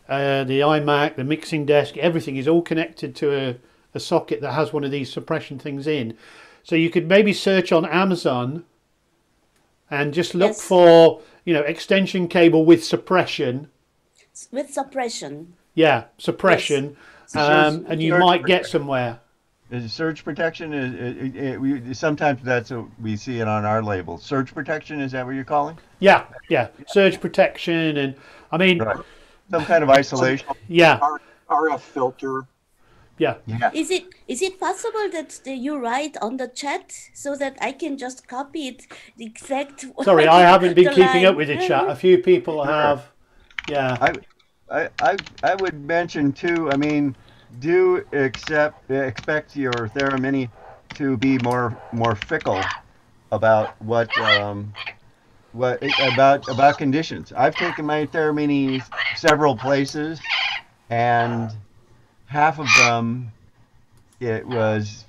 the iMac, the mixing desk, everything is all connected to a socket that has one of these suppression things in. So you could maybe search on Amazon and just look Yes. for, extension cable with suppression. With suppression. Yeah, suppression. And you might get somewhere. Surge protection is sometimes that's what we see it on our label. Surge protection, is that what you're calling? Yeah, surge protection, and I mean, Right. Some kind of isolation. yeah, RF filter. yeah. Is it possible that you write on the chat so that I can just copy it the exact? Sorry, I haven't been the keeping line? up with the chat. A few people have. Yeah. I would mention too. I mean, do expect your Theramini to be more fickle about about conditions. I've taken my Theramini several places, and half of them it was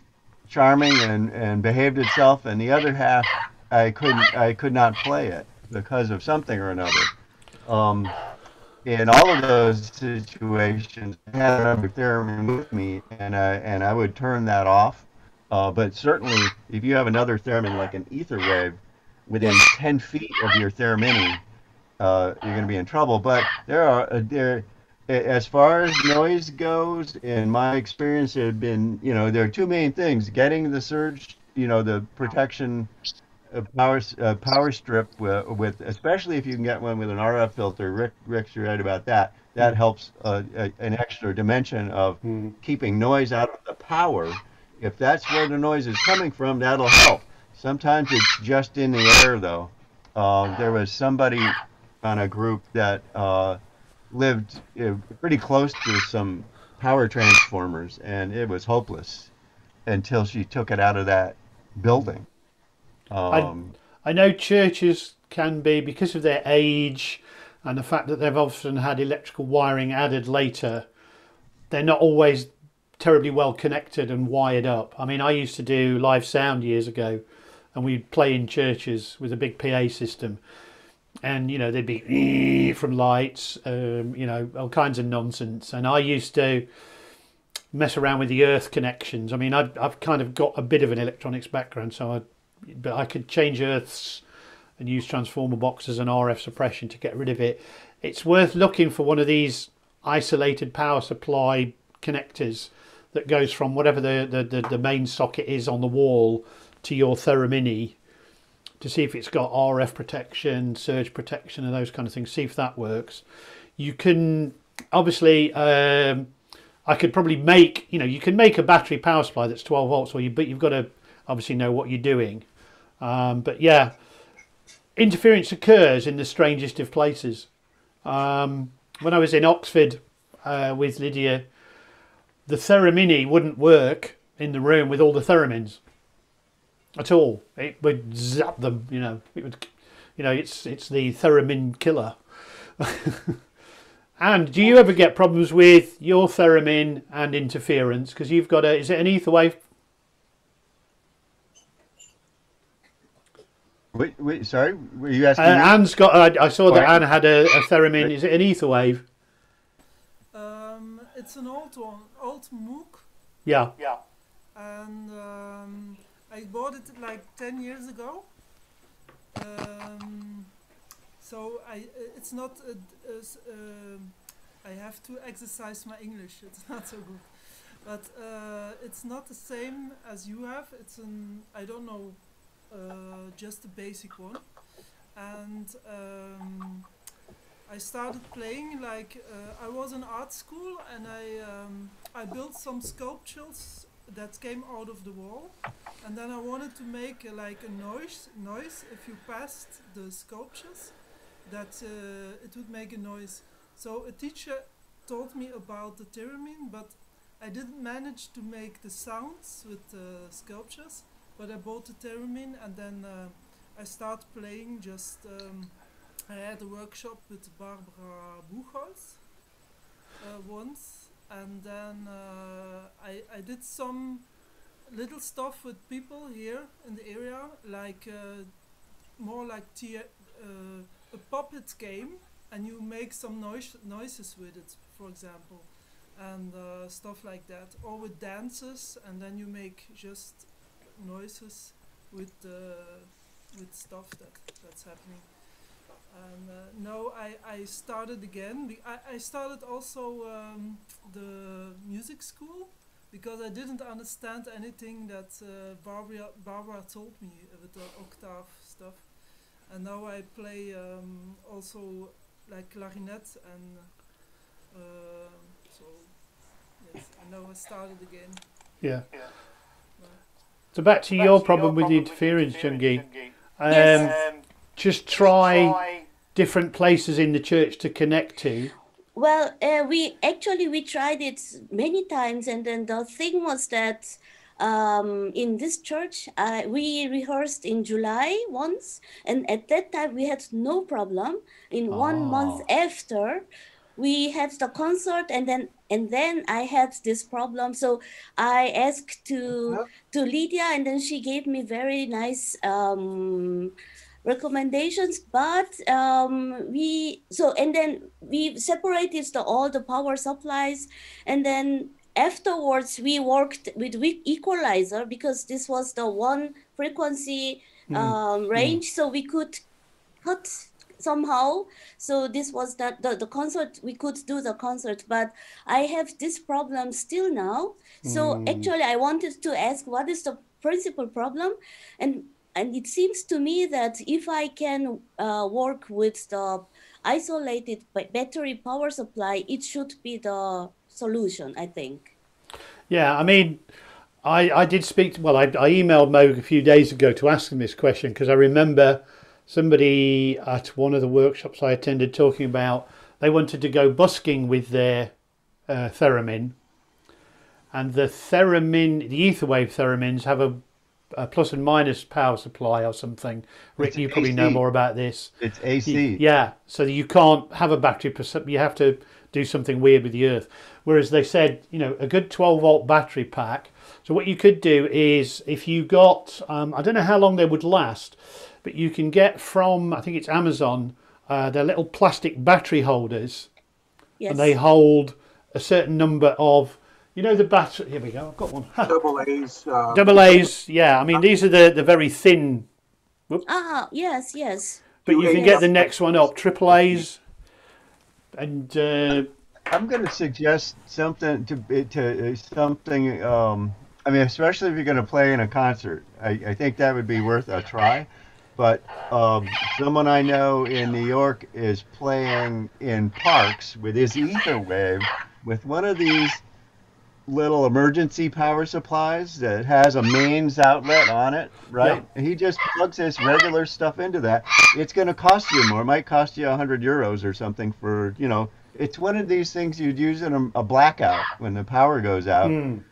charming and behaved itself, and the other half I could not play it because of something or another. In all of those situations, I had another theremin with me, and I would turn that off. But certainly, if you have another theremin like an ether wave within 10 feet of your theramini, you're going to be in trouble. But as far as noise goes, in my experience, there have been, there are two main things: getting the surge, the protection power strip with, especially if you can get one with an RF filter. Rick's right about that. That helps an extra dimension of keeping noise out of the power. If that's where the noise is coming from, that'll help. Sometimes it's just in the air, though. There was somebody on a group that lived pretty close to some power transformers, and it was hopeless until she took it out of that building. I know churches can be, because of their age and the fact that they've often had electrical wiring added later, they're not always terribly well connected and wired up. I mean, I used to do live sound years ago, and we'd play in churches with a big PA system, and there'd be from lights, all kinds of nonsense. And I used to mess around with the earth connections. I mean, I've kind of got a bit of an electronics background, but I could change earths and use transformer boxes and RF suppression to get rid of it. It's worth looking for one of these isolated power supply connectors that goes from whatever the main socket is on the wall to your Theramini, to see if it's got RF protection, surge protection, and those kind of things. See if that works. You can obviously, I could probably make, you can make a battery power supply that's 12 volts, but you've got to obviously know what you're doing. But yeah, interference occurs in the strangest of places. When I was in Oxford with Lydia, the Theramini wouldn't work in the room with all the theramins at all. It would zap them, It would, it's the theremin killer. And do you ever get problems with your theremin and interference? Because you've got is it an ether wave? Wait, sorry, were you asking? Anne's got. I saw that Anne had a theremin. Is it an ether wave? It's an old one, old MOOC, Yeah. and I bought it like 10 years ago. So it's not I have to exercise my English. It's not so good, but it's not the same as you have. It's an, I don't know, just a basic one, and I started playing like I was in art school, and I built some sculptures that came out of the wall, and then I wanted to make like a noise if you passed the sculptures, that it would make a noise. So a teacher taught me about the theremin, but I didn't manage to make the sounds with the sculptures, but I bought the theremin, and then I started playing. Just I had a workshop with Barbara Buchholz once, and then I did some little stuff with people here in the area, like more like a puppet game, and you make some noises with it, for example, and stuff like that, or with dances, and then you make just noises with stuff that's happening. And now I started again. I started also the music school, because I didn't understand anything that Barbara told me with the octave stuff. And now I play also like clarinet, and so yes, and now I started again. Yeah. So back to your problem with the interference, Jungi. Just try different places in the church to connect to. Well, we tried it many times, and then the thing was that in this church we rehearsed in July once, and at that time we had no problem. In 1 month after, we had the concert, and then I had this problem. So I asked to Lydia, and then she gave me very nice recommendations, but we separated all the power supplies, and then afterwards we worked with equalizer, because this was the one frequency range, so we could cut somehow. So this was the concert, we could do the concert, but I have this problem still now. So actually I wanted to ask, what is the principal problem? And it seems to me that if I can work with the isolated battery power supply, it should be the solution, I think. Yeah, I mean, I did speak, I emailed Mo a few days ago to ask him this question, because I remember somebody at one of the workshops I attended talking about they wanted to go busking with their theremin, and the theremin, the ether wave theremins have a plus and minus power supply or something. Rick, you probably know more about this. It's AC. Yeah, so you can't have a battery, you have to do something weird with the earth. Whereas they said, a good 12-volt battery pack. So what you could do is, if you got, I don't know how long they would last, but you can get from, I think it's Amazon, they're little plastic battery holders. Yes. And they hold a certain number of, the battery. Here we go. I've got one. Double A's. Double A's. Yeah. I mean, these are the very thin. Whoops. Yes. But you can get the next one up. Triple A's. And I'm going to suggest something to something. I mean, especially if you're going to play in a concert, I think that would be worth a try. But someone I know in New York is playing in parks with his ether wave with one of these little emergency power supplies that has a mains outlet on it, right? Yeah. He just plugs his regular stuff into that. It's going to cost you more. It might cost you 100 euros or something for, it's one of these things you'd use in a blackout when the power goes out. You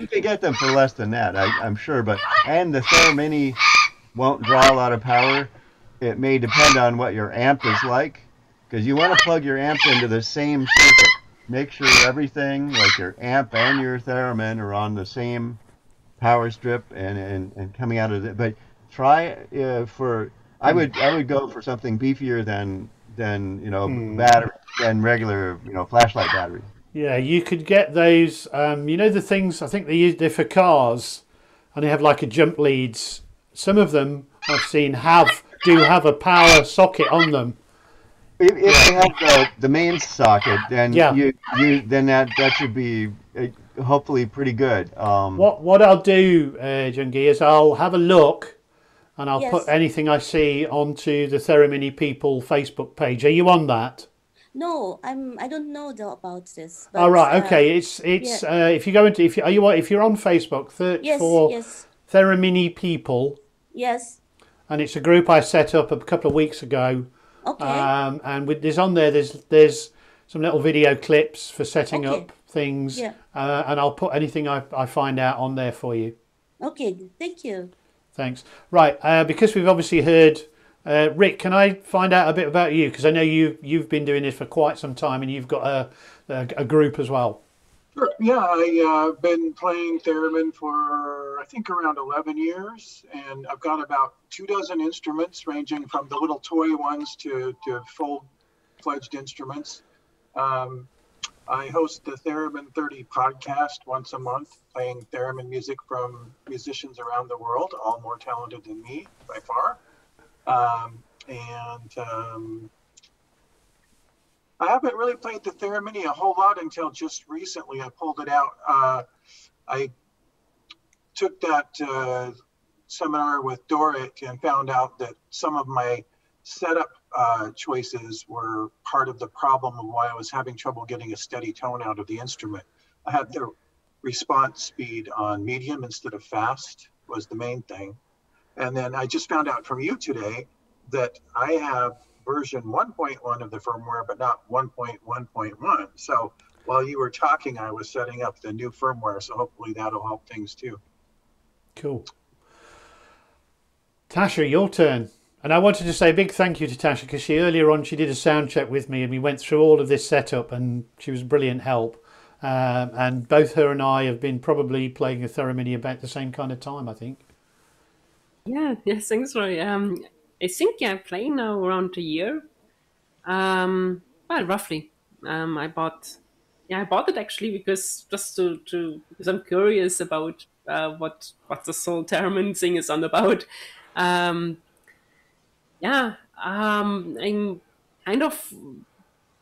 can get them for less than that, I'm sure. And the thermini won't draw a lot of power. It may depend on what your amp is like, because you want to plug your amp into the same circuit. Make sure everything, like your amp and your theremin, are on the same power strip and coming out of it. But try I would go for something beefier than battery than regular flashlight battery. Yeah, you could get those. The things I think they're for cars, and they have like a jump leads. Some of them I've seen do have a power socket on them. if they have the main socket, then Yeah. then that should be hopefully pretty good. What I'll do, Jungi, is I'll have a look and I'll put Yes. anything I see onto the Theremin People Facebook page. Are you on that? No, I don't know about this, All but right. Okay. It's yeah. if you go into if you're on Facebook, search Yes, for yes, Theremin People, yes. and it's a group I set up a couple of weeks ago. Okay, And with there's on there there's some little video clips for setting okay. up things, Yeah. and I'll put anything I find out on there for you. Okay, thank you. Thanks. Right, because we've obviously heard Rick. Can I find out a bit about you? Because I know you've been doing this for quite some time, and you've got a group as well. Sure. Yeah, I've been playing theremin for I think around 11 years, and I've got about 24 instruments, ranging from the little toy ones to full-fledged instruments. Um, I host the Theremin 30 podcast once a month, playing theremin music from musicians around the world, all more talented than me by far. And I haven't really played the Theremin a whole lot until just recently. I pulled it out. I took that seminar with Dorrit and found out that some of my setup choices were part of the problem of why I was having trouble getting a steady tone out of the instrument. I had the response speed on medium instead of fast was the main thing. And then I just found out from you today that I have version 1.1 of the firmware, but not 1.1.1. So while you were talking, I was setting up the new firmware. So hopefully that'll help things too. Cool. Tasha, your turn. And I wanted to say a big thank you to Tasha because earlier on she did a sound check with me and we went through all of this setup and she was a brilliant help. And both her and I have been probably playing the Theremin about the same kind of time, I think. Yeah, yes, thanks, Roy. I think I'm playing now around a year. Well, roughly. I bought it actually because because I'm curious about what this whole Theremin thing is on about. Um, I'm kind of,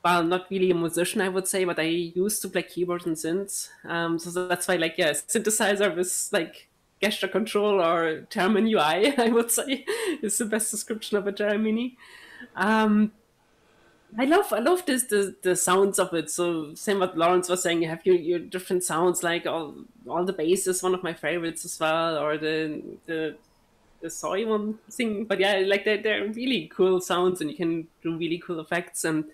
well, not really a musician, I would say, but I used to play keyboards and synths. So that's why, like, yeah, synthesizer with like gesture control or Theremin UI, I would say, is the best description of a Theremin. I love the sounds of it. So same what Lawrence was saying, you have your different sounds, like all the bass is one of my favorites as well, or the soy one thing. But yeah, like they're really cool sounds and you can do really cool effects. And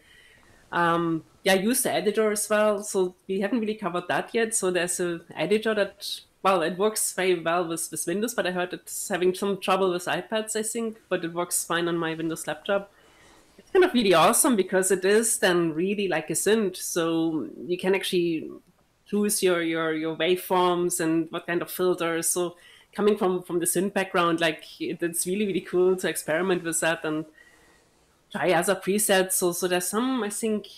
yeah, use the editor as well. So we haven't really covered that yet. So there's an editor that, well, it works very well with Windows, but I heard it's having some trouble with iPads, I think, but it works fine on my Windows laptop. It's kind of really awesome because it is then really like a synth. So you can actually choose your waveforms and what kind of filters. So coming from the synth background, like it's really cool to experiment with that and try other presets. So there's some, I think,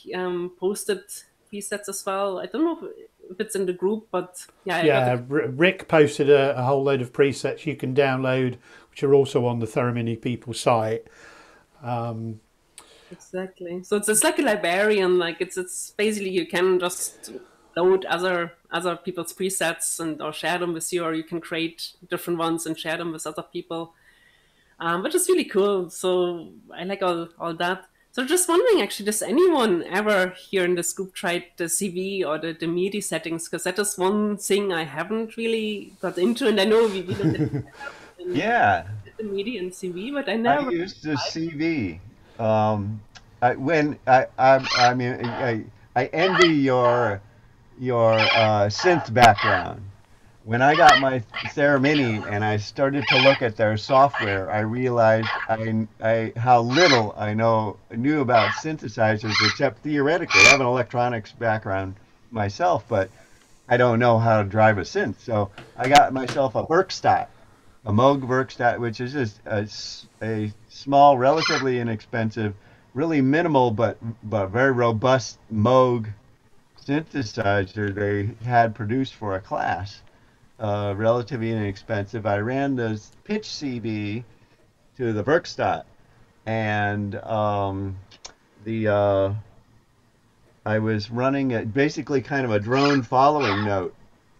posted presets as well. I don't know if it's in the group, but yeah. Yeah, Rick posted a whole load of presets you can download, which are also on the Theremin People site. Exactly. So it's like a librarian. Like it's basically you can just load other people's presets and or share them with you, or you can create different ones and share them with other people, which is really cool. So I like all that. So just wondering, actually, does anyone ever here in this group tried the CV or the MIDI settings? Because that is one thing I haven't really got into, and I know we did Yeah. the MIDI and CV, but I never. I used the CV. I mean, I envy your synth background. When I got my Theremin and I started to look at their software, I realized how little I knew about synthesizers, except theoretically. I have an electronics background myself, but I don't know how to drive a synth. So I got myself a Werkstatt, a Moog Werkstatt, which is just a small, relatively inexpensive, really minimal but very robust Moog synthesizer they had produced for a class. Relatively inexpensive. I ran the pitch CV to the Werkstatt, and the I was running basically kind of a drone following note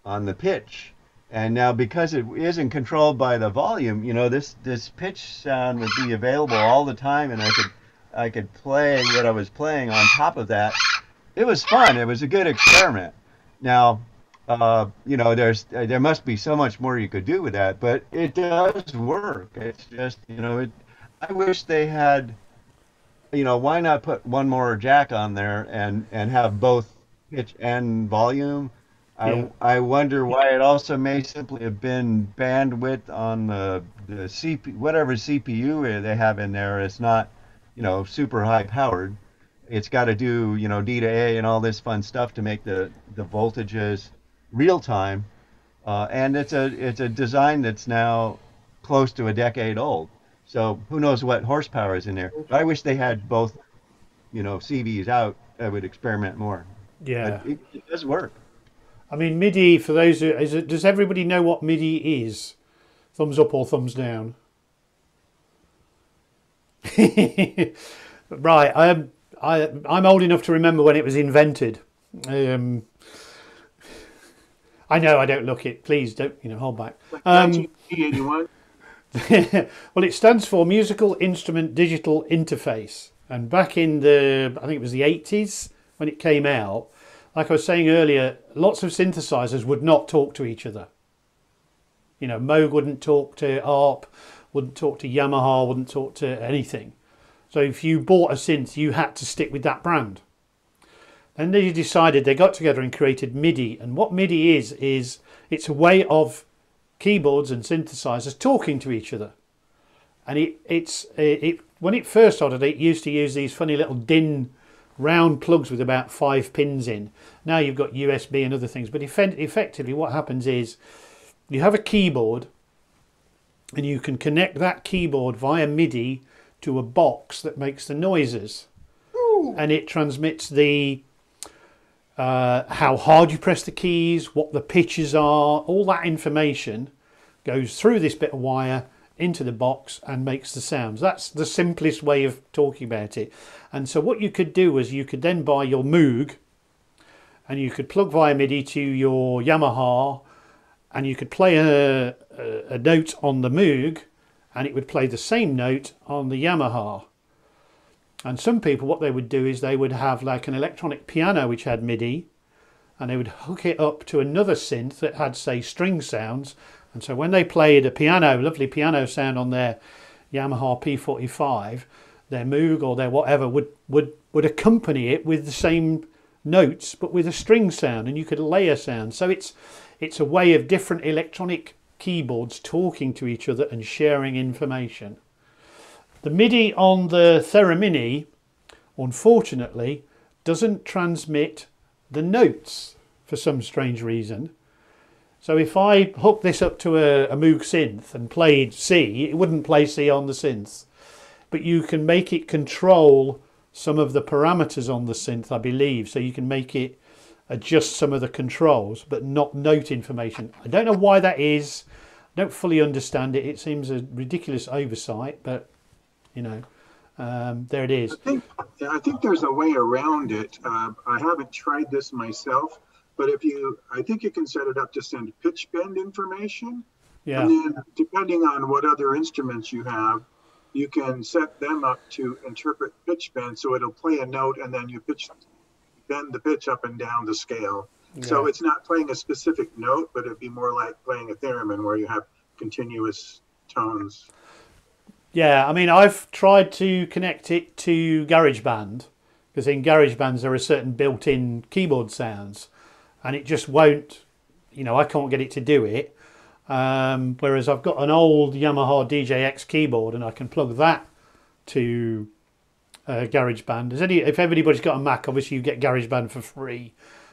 on the pitch. And now because it isn't controlled by the volume, this pitch sound would be available all the time, and I could play what I was playing on top of that. It was fun. It was a good experiment. Now, there must be so much more you could do with that, but it does work. It's just, I wish they had, why not put one more jack on there and have both pitch and volume? Yeah. I wonder why it also may simply have been bandwidth on the whatever CPU they have in there is not, super high powered. It's got to do, D to A and all this fun stuff to make the voltages real time. And it's a design that's now close to a decade old. So who knows what horsepower is in there. But I wish they had both, CVs out. I would experiment more. Yeah. But it does work. I mean, MIDI, for those who... does everybody know what MIDI is? Thumbs up or thumbs down? Right. I'm old enough to remember when it was invented. I know I don't look it. Please don't, hold back. 1981. Well, it stands for Musical Instrument Digital Interface. And back in I think it was the 80s when it came out, like I was saying earlier, lots of synthesizers would not talk to each other. Moog wouldn't talk to ARP, wouldn't talk to Yamaha, wouldn't talk to anything. So if you bought a synth, you had to stick with that brand. Then they decided, they got together and created MIDI. And what MIDI is it's a way of keyboards and synthesizers talking to each other. And when it first started, it used to use these funny little DIN round plugs with about 5 pins in. Now you've got USB and other things, but effectively what happens is you have a keyboard and you can connect that keyboard via MIDI to a box that makes the noises. Ooh. And it transmits the how hard you press the keys, what the pitches are, all that information goes through this bit of wire into the box and makes the sounds. That's the simplest way of talking about it. And so what you could do was you could then buy your Moog and you could plug via MIDI to your Yamaha and you could play a note on the Moog and it would play the same note on the Yamaha. And some people, what they would do is they would have like an electronic piano which had MIDI and they would hook it up to another synth that had, say, string sounds. And so when they played a lovely piano sound on their Yamaha P45, their Moog or their whatever would accompany it with the same notes but with a string sound, and you could layer sound. So it's a way of different electronic keyboards talking to each other and sharing information. The MIDI on the Theremin, unfortunately, doesn't transmit the notes for some strange reason. So if I hooked this up to a Moog synth and played C, it wouldn't play C on the synth. But you can make it control some of the parameters on the synth, I believe. So you can make it adjust some of the controls, but not note information. I don't know why that is. I don't fully understand it. It seems a ridiculous oversight, but there it is. I think there's a way around it. I haven't tried this myself, but I think you can set it up to send pitch bend information. Yeah. And then depending on what other instruments you have, you can set them up to interpret pitch bend. So it'll play a note and then you bend the pitch up and down the scale. Yeah. So it's not playing a specific note, but it'd be more like playing a theremin where you have continuous tones. Yeah, I mean, I've tried to connect it to GarageBand because in GarageBand there are certain built-in keyboard sounds and it just won't, I can't get it to do it. Whereas I've got an old Yamaha DJX keyboard and I can plug that to GarageBand. If everybody's got a Mac, obviously you get GarageBand for free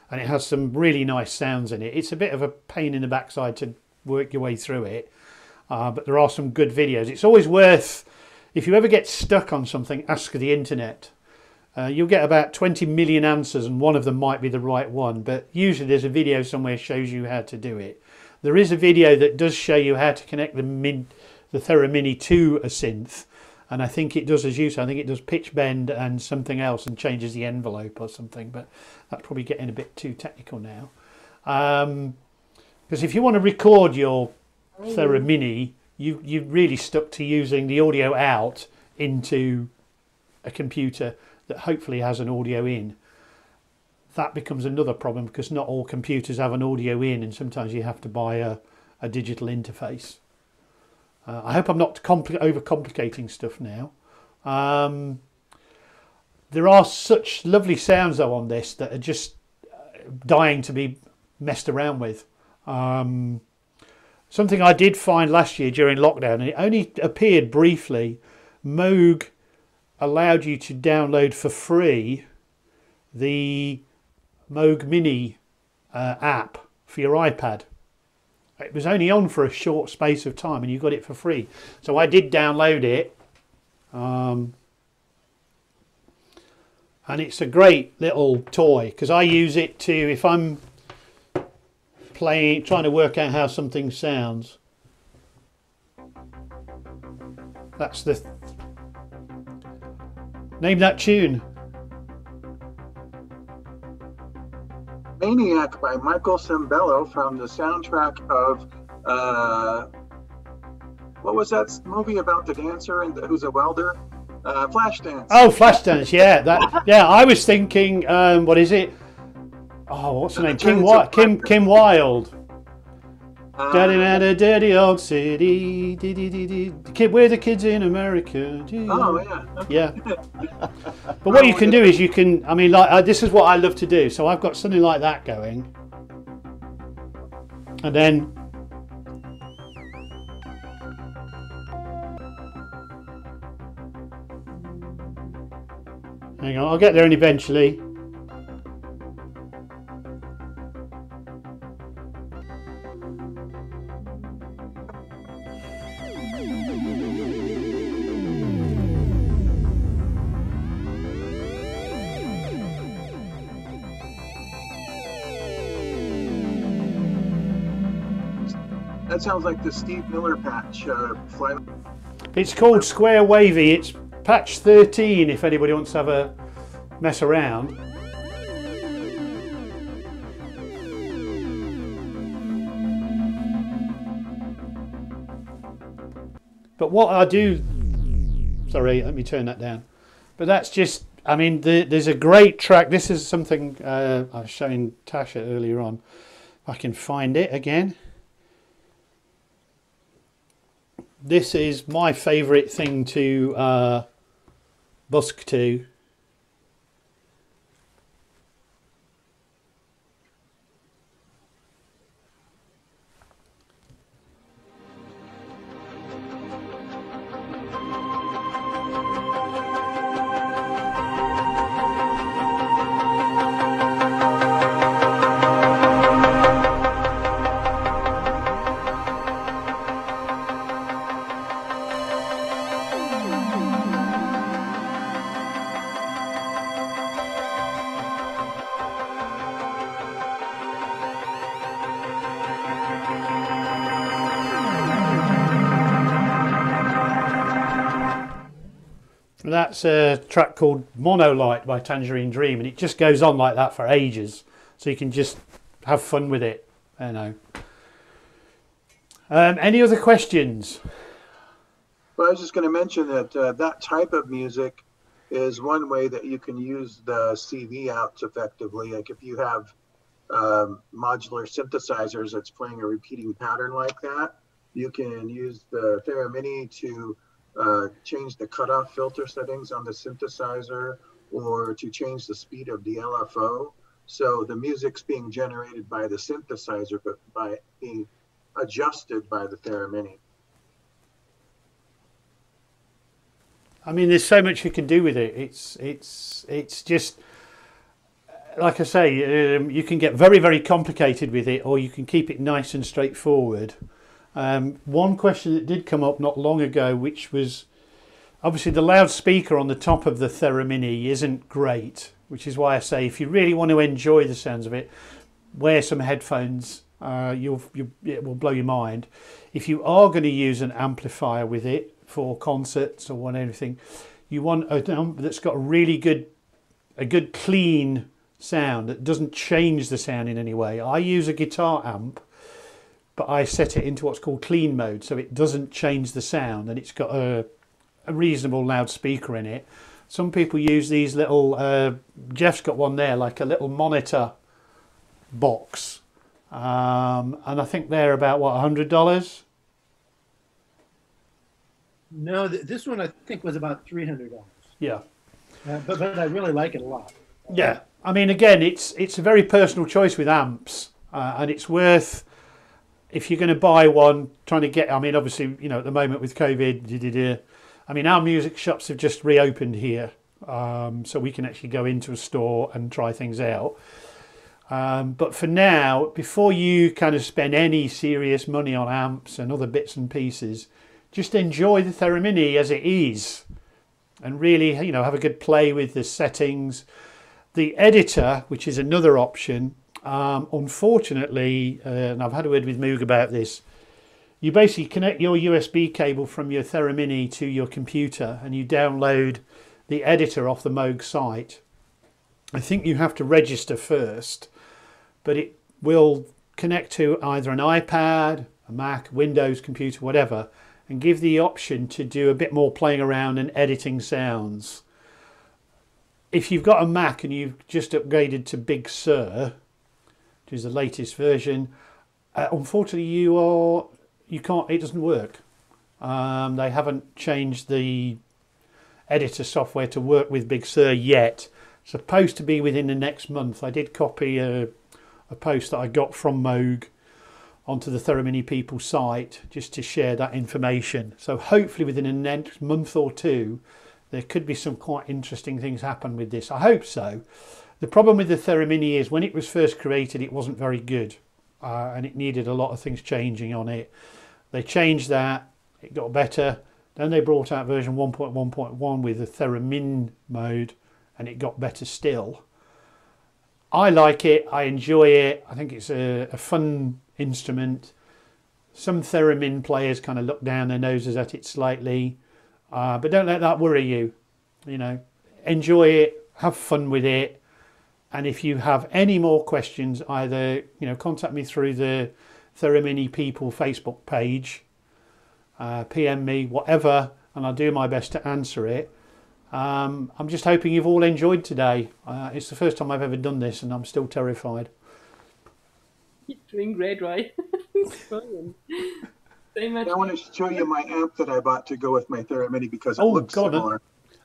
and it has some really nice sounds in it. It's a bit of a pain in the backside to work your way through it. But there are some good videos. It's always worth, if you ever get stuck on something, ask the internet. You'll get about 20 million answers and one of them might be the right one. But usually there's a video somewhere that shows you how to do it. There is a video that does show you how to connect the Theremin to a synth. And I think it does, as you say, I think it does pitch bend and something else and changes the envelope or something, but that's probably getting a bit too technical now. Because if you want to record your Theremin, you've really stuck to using the audio out into a computer that hopefully has an audio in. That becomes another problem because not all computers have an audio in, and sometimes you have to buy a digital interface. I hope I'm not overcomplicating stuff now. There are such lovely sounds though on this that are just dying to be messed around with. Something I did find last year during lockdown, and it only appeared briefly, Moog allowed you to download for free the Moog Mini app for your iPad. It was only on for a short space of time and you got it for free. So I did download it. And it's a great little toy because I use it to, if I'm trying to work out how something sounds. That's the... Name that tune. Maniac by Michael Sembello from the soundtrack of what was that movie about the dancer and who's a welder? Flashdance. Oh, Flashdance, yeah. Yeah, I was thinking, what is it? Oh, what's the name? Kim Wilde. Daddy had a dirty old city. We're the kids in America. Oh, yeah. Okay. Yeah. But what you can do is you can, I mean, like this is what I love to do. So I've got something like that going. And then hang on, I'll get there eventually. That sounds like the Steve Miller patch. It's called Square Wavy. It's patch 13 if anybody wants to have a mess around. But what I do... Sorry, let me turn that down. But that's just... I mean, there's a great track. This is something I was showing Tasha earlier on. If I can find it again. This is my favourite thing to busk to. That's a track called Monolight by Tangerine Dream, and it just goes on like that for ages, so you can just have fun with it. I know. Any other questions? Well, I was just going to mention that that type of music is one way that you can use the CV outs effectively. Like if you have modular synthesizers that's playing a repeating pattern like that, you can use the Theremin to change the cutoff filter settings on the synthesizer or to change the speed of the LFO. So the music's being generated by the synthesizer, but by being adjusted by the Theremin. I mean, there's so much you can do with it. It's just, like I say, you can get very, very complicated with it, or you can keep it nice and straightforward. One question that did come up not long ago, which was obviously the loudspeaker on the top of the Theremin isn't great, which is why I say if you really want to enjoy the sounds of it, wear some headphones. It will blow your mind. If you are going to use an amplifier with it, for concerts or what anything. You want an amp that's got a good clean sound that doesn't change the sound in any way. I use a guitar amp, but I set it into what's called clean mode, so it doesn't change the sound, and it's got a reasonable loudspeaker in it. Some people use these little, Jeff's got one there, like a little monitor box, and I think they're about, what, $100? No, this one I think was about $300. Yeah. But I really like it a lot. Yeah, I mean, again, it's a very personal choice with amps, and it's worth, if you're going to buy one, trying to get, I mean, obviously, you know, at the moment with COVID, I mean, our music shops have just reopened here, so we can actually go into a store and try things out. But for now, before you kind of spend any serious money on amps and other bits and pieces, just enjoy the Theremin as it is, and really, you know, have a good play with the settings. The editor, which is another option, unfortunately, and I've had a word with Moog about this, you basically connect your USB cable from your Theremin to your computer and you download the editor off the Moog site. I think you have to register first, but it will connect to either an iPad, a Mac, Windows computer, whatever, and give the option to do a bit more playing around and editing sounds. If you've got a Mac and you've just upgraded to Big Sur, which is the latest version, unfortunately you can't, it doesn't work. They haven't changed the editor software to work with Big Sur yet. It's supposed to be within the next month. I did copy a post that I got from Moog onto the Theremin people site just to share that information. So hopefully within the next month or two there could be some quite interesting things happen with this. I hope so. The problem with the Theremin is when it was first created it wasn't very good, and it needed a lot of things changing on it. They changed that, it got better, then they brought out version 1.1.1 with the Theremin mode and it got better still. I like it, I enjoy it, I think it's a fun instrument. Some Theremin players kind of look down their noses at it slightly, but don't let that worry you. You know, enjoy it, have fun with it, and if you have any more questions, either, you know, contact me through the Theremin people Facebook page, PM me, whatever, and I'll do my best to answer it. I'm just hoping you've all enjoyed today. It's the first time I've ever done this and I'm still terrified. You're doing great, right? It's brilliant. I want to show you my amp that I bought to go with my Theremin because it looks similar.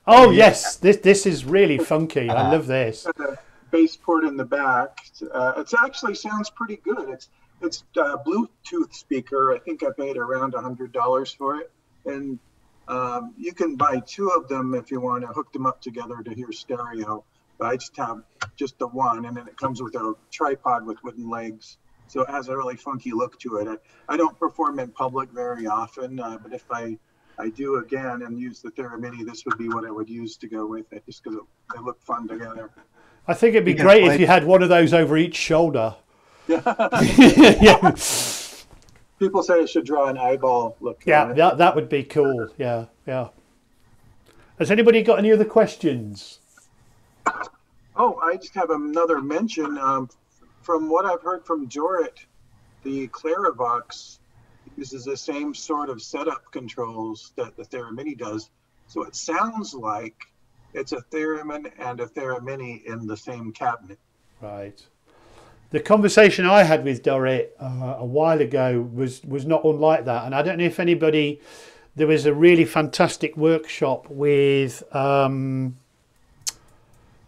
Oh yes, this is really funky. I love this. A bass port in the back. It actually sounds pretty good. It's a Bluetooth speaker. I think I paid around $100 for it, and you can buy two of them if you want to hook them up together to hear stereo. But I just have just the one, and then it comes with a tripod with wooden legs. So it has a really funky look to it. I don't perform in public very often, but if I do again and use the Theremin, this would be what I would use to go with it, just because they look fun together. I think it'd be great if you had one of those over each shoulder. Yeah. Yeah. People say it should draw an eyeball look. Yeah, that would be cool. Yeah, yeah. Has anybody got any other questions? Oh, I just have another mention. From what I've heard from Jorrit, the Clarivox uses the same sort of setup controls that the Theremin does. So it sounds like it's a Theremin and a Theremin in the same cabinet. Right. The conversation I had with Jorrit a while ago was not unlike that. And I don't know if anybody, there was a really fantastic workshop with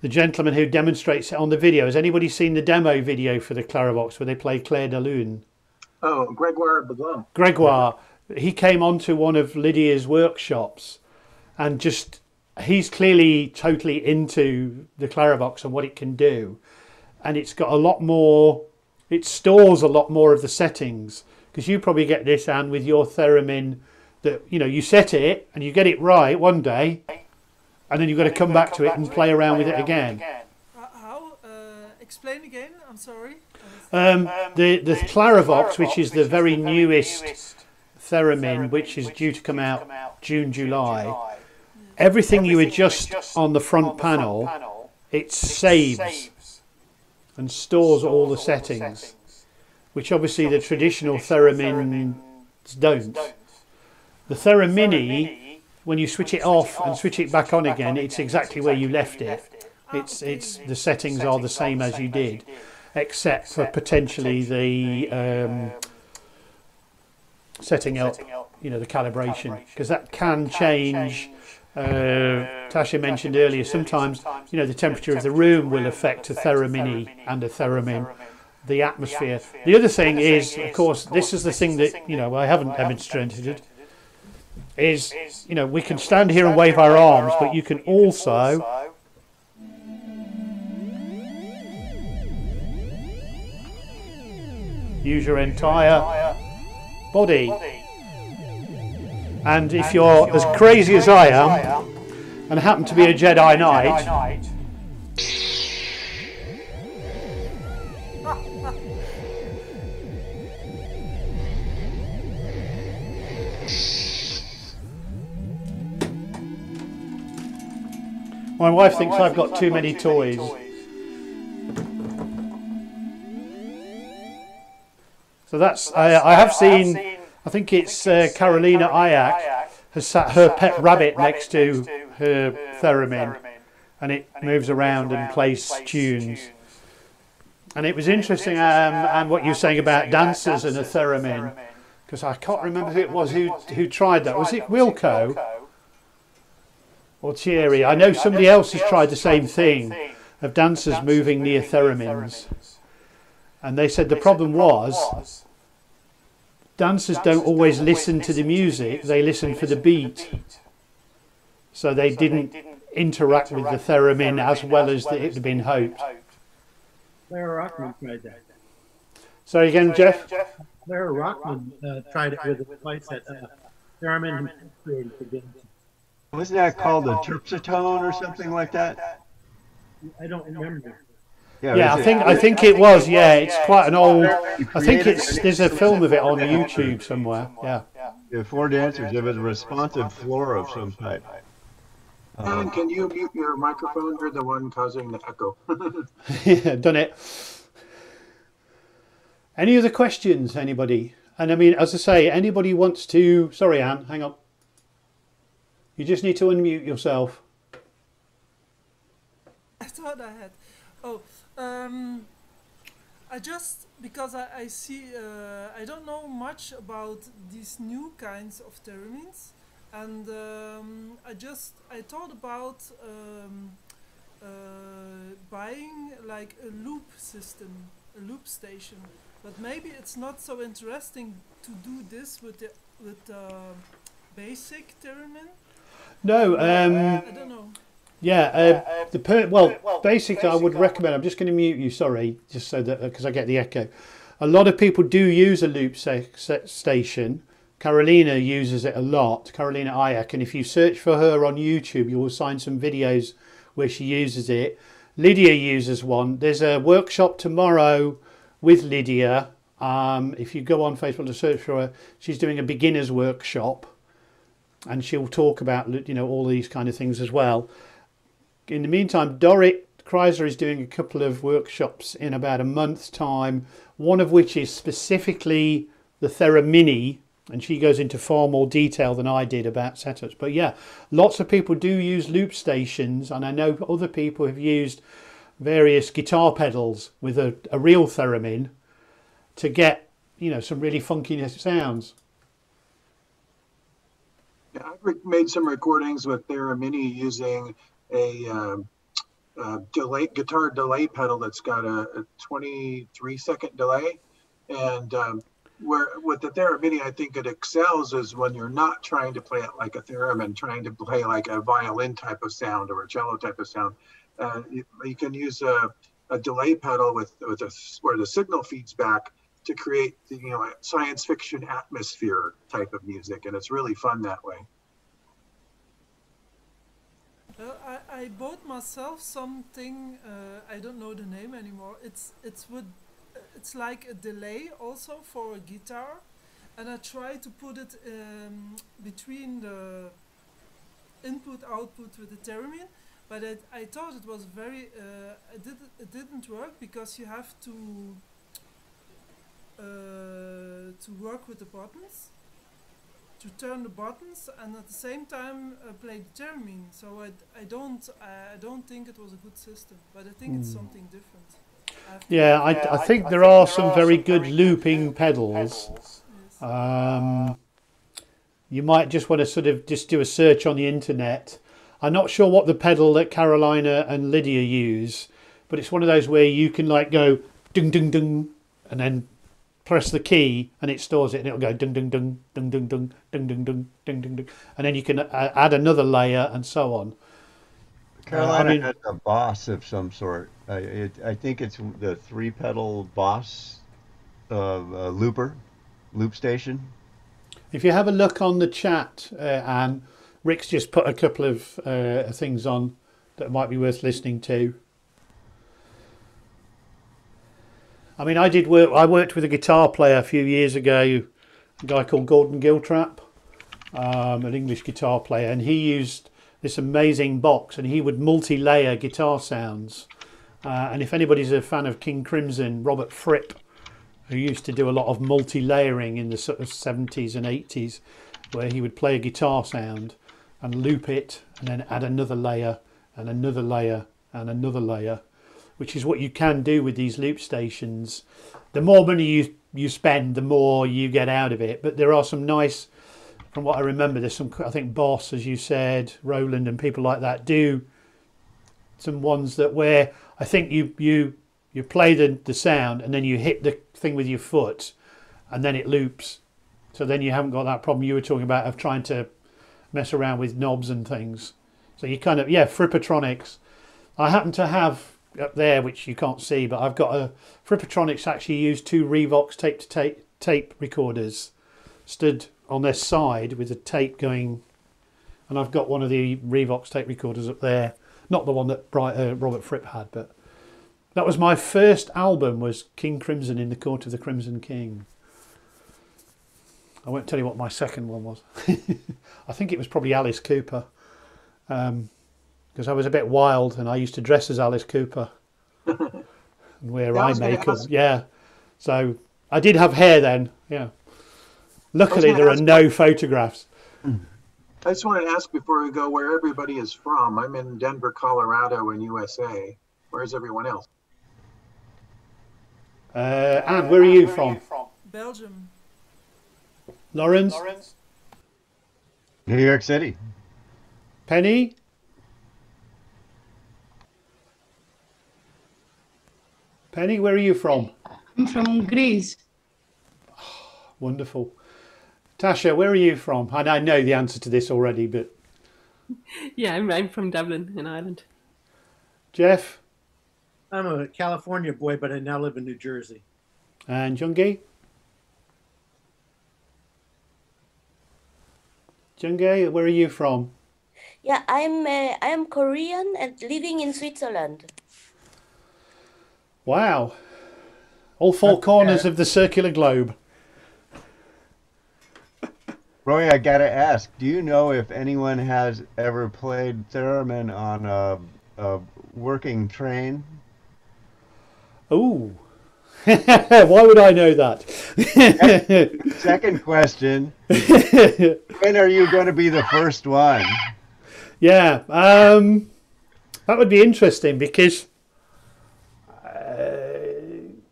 the gentleman who demonstrates it on the video. Has anybody seen the demo video for the Clarivox where they play Clair de Lune? Oh, Gregoire Baudin. Gregoire. He came onto one of Lydia's workshops and just, he's clearly totally into the Clarivox and what it can do. And it's got a lot more, it stores a lot more of the settings, because you probably get this, Anne, with your Theremin, that, you know, you set it and you get it right one day and then you've got to come back to it and play around with it again. How? Explain again, I'm sorry. The Clarivox, which is the very newest Theremin, which is due to come out June, July, everything you adjust on the front panel, it saves and stores all the settings, which obviously the traditional Theremin's don't. The Thermini, when you switch it off and switch it back on again, it's exactly where you left it. It's the settings are the same as you did, except for potentially the setting up, you know, the calibration, because that can change. Tasha mentioned earlier, sometimes, you know, the temperature of the room will affect a Thermini and a Theremin, the atmosphere. The other thing is, of course, this is the thing that, you know, I haven't demonstrated, is, you know, we can stand here and wave our arms, but you can also use your entire body. And if you're as crazy as I am and happen to be a Jedi Knight, my wife thinks I've got too many toys. So that's, I have seen, I think it's Carolina Ayak has sat her pet rabbit next to her Theremin, and it moves around and plays tunes. And it was interesting, and what you were saying about dancers and a Theremin, because I can't remember who it was who tried that. Was it Wilco or Thierry? I know somebody else has tried the same thing, of dancers moving near Theremins, and they said the problem was dancers don't always listen to the music, they listen for the beat, so they didn't interact with the Theremin as well as it had been hoped. Lara Rockman tried that. Sorry again, Jeff? Lara Rockman tried it with a device that Theremin created for dancing. Wasn't that called a terpsitone or something like that? I don't remember. Yeah, I think it was. Yeah, it's quite an old. I think there's a film of it on YouTube somewhere. Yeah. Yeah, 4 dancers. There was a responsive floor of some type. Alan, can you mute your microphone? You're the one causing the echo. Yeah, done it. Any other questions, anybody? And I mean, as I say, anybody wants to. Sorry, Anne, hang on. You just need to unmute yourself. I thought I had. Oh, I just, because I see, I don't know much about these new kinds of Theremins, and I thought about buying like a loop system, a loop station, but maybe it's not so interesting to do this with the basic Theremin. No, I don't know. Yeah, basically I would recommend, I'm just going to mute you, sorry, just so that, because I get the echo. A lot of people do use a loop station. Carolina uses it a lot, Carolina Ayak, and if you search for her on YouTube, you will find some videos where she uses it. Lydia uses one. There's a workshop tomorrow with Lydia. If you go on Facebook to search for her, she's doing a beginner's workshop, and she'll talk about, you know, all these kind of things as well. In the meantime, Dorrit Chrysler is doing a couple of workshops in about a month's time, one of which is specifically the Thermini, and she goes into far more detail than I did about setups. But yeah, lots of people do use loop stations, and I know other people have used various guitar pedals with a real Theremin to get, you know, some really funky sounds. Yeah, I've made some recordings with Thermini using a guitar delay pedal that's got a 23-second delay, and where with the Thermini I think it excels is when you're not trying to play it like a theremin, trying to play like a violin type of sound or a cello type of sound. You can use a delay pedal with where the signal feeds back to create the, you know, science fiction atmosphere type of music, and it's really fun that way. I bought myself something, I don't know the name anymore. It's like a delay also for a guitar, and I try to put it between the input output with the Theremin, but I thought it was very it didn't work because you have to work with the buttons, to turn the buttons, and at the same time play the Theremin. So I don't think it was a good system, but I think it's something different. Yeah, I think there are some very good looping pedals. You might just want to sort of just do a search on the internet. I'm not sure what the pedal that Carolina and Lydia use, but it's one of those where you can like go ding ding ding and then press the key and it stores it and it'll go ding ding ding ding ding ding ding ding ding ding ding ding, and then you can add another layer and so on. Carolina has a Boss of some sort. I think it's the 3-pedal Boss loop station. If you have a look on the chat, Anne, Rick's just put a couple of things on that might be worth listening to. I mean, I worked with a guitar player a few years ago, a guy called Gordon Giltrap, an English guitar player, and he used this amazing box and he would multi-layer guitar sounds. And if anybody's a fan of King Crimson, Robert Fripp, who used to do a lot of multi-layering in the sort of 70s and 80s, where he would play a guitar sound and loop it and then add another layer and another layer and another layer, which is what you can do with these loop stations. The more money you spend, the more you get out of it. But there are some nice, from what I remember, there's some, I think Boss, as you said, Roland and people like that do some ones that where I think you play the sound and then you hit the thing with your foot and then it loops. So then you haven't got that problem you were talking about of trying to mess around with knobs and things. So you kind of, Frippertronics. I happen to have up there, which you can't see, but I've got a Frippertronics actually used 2 Revox tape recorders stood on their side with the tape going, and I've got one of the Revox tape recorders up there, not the one that Robert Fripp had, but that was my first album, was King Crimson in the Court of the Crimson King. I won't tell you what my second one was. I think it was probably Alice Cooper, because I was a bit wild and I used to dress as Alice Cooper and wear eye makeup. Yeah, so I did have hair then. Yeah, luckily there are no photographs. I just want to ask before we go where everybody is from. I'm in Denver, Colorado in USA. Where's everyone else? Anne, where are you from? Belgium. Lawrence? New York City. Penny? Penny, where are you from? I'm from Greece. Oh, wonderful. Tasha, where are you from? And I know the answer to this already, but... Yeah, I'm from Dublin in Ireland. Jeff? I'm a California boy, but I now live in New Jersey. And Jungi? Jungi, where are you from? Yeah, I am Korean and living in Switzerland. Wow. All 4 corners of the circular globe. Roy, I gotta ask, do you know if anyone has ever played Theremin on a working train? Ooh. Why would I know that? Second question, when are you going to be the first one? Yeah, that would be interesting because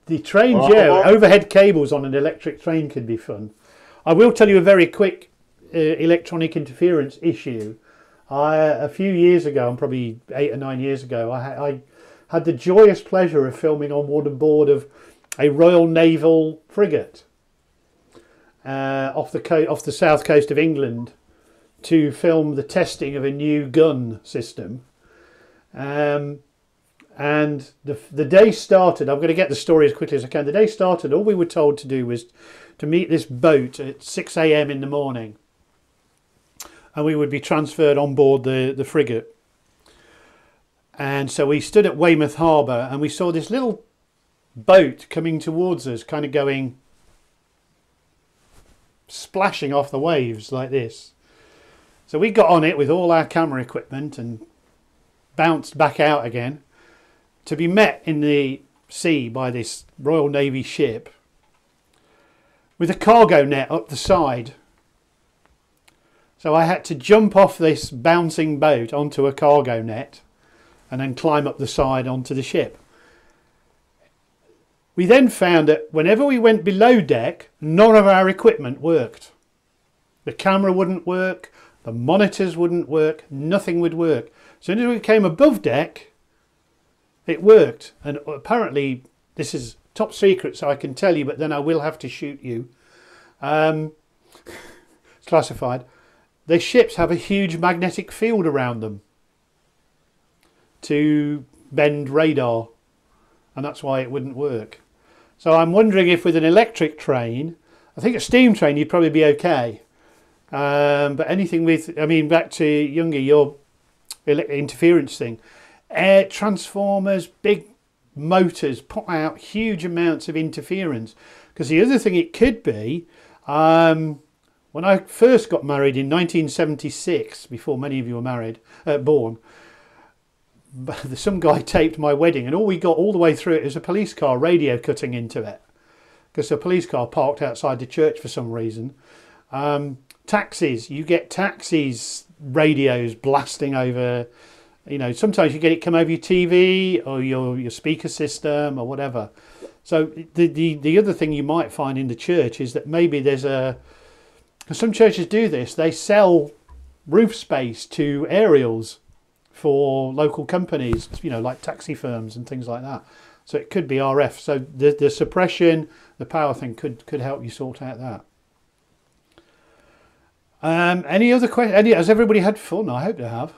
the trains, overhead cables on an electric train can be fun. I will tell you a very quick electronic interference issue. A few years ago, probably 8 or 9 years ago, I had the joyous pleasure of filming on board of a Royal Naval frigate off the south coast of England to film the testing of a new gun system. And the day started, I'm going to get the story as quickly as I can. The day started, all we were told to do was to meet this boat at 6 a.m. in the morning. And we would be transferred on board the frigate. And so we stood at Weymouth Harbour and we saw this little boat coming towards us, kind of going splashing off the waves like this. So we got on it with all our camera equipment and bounced back out again, to be met in the sea by this Royal Navy ship with a cargo net up the side. So I had to jump off this bouncing boat onto a cargo net and then climb up the side onto the ship. We then found that whenever we went below deck, none of our equipment worked. The camera wouldn't work, the monitors wouldn't work, nothing would work. As soon as we came above deck, it worked. And apparently, this is top secret, so I can tell you, but then I will have to shoot you. It's classified. The ships have a huge magnetic field around them to bend radar, and that's why it wouldn't work. So I'm wondering if with an electric train, I think a steam train you'd probably be okay. But anything with, I mean, back to Younger, your interference thing, air transformers, big motors put out huge amounts of interference. Because the other thing it could be, when I first got married in 1976, before many of you were born, some guy taped my wedding, and all we got all the way through it was a police car radio cutting into it, because a police car parked outside the church for some reason. Taxis, you get taxis radios blasting over, you know, sometimes you get it come over your TV or your speaker system or whatever. So the other thing you might find in the church is that maybe there's some churches do this, they sell roof space to aerials for local companies, you know, like taxi firms and things like that. So it could be RF. So the suppression, the power thing could help you sort out that. Any other questions? Has everybody had fun? I hope they have.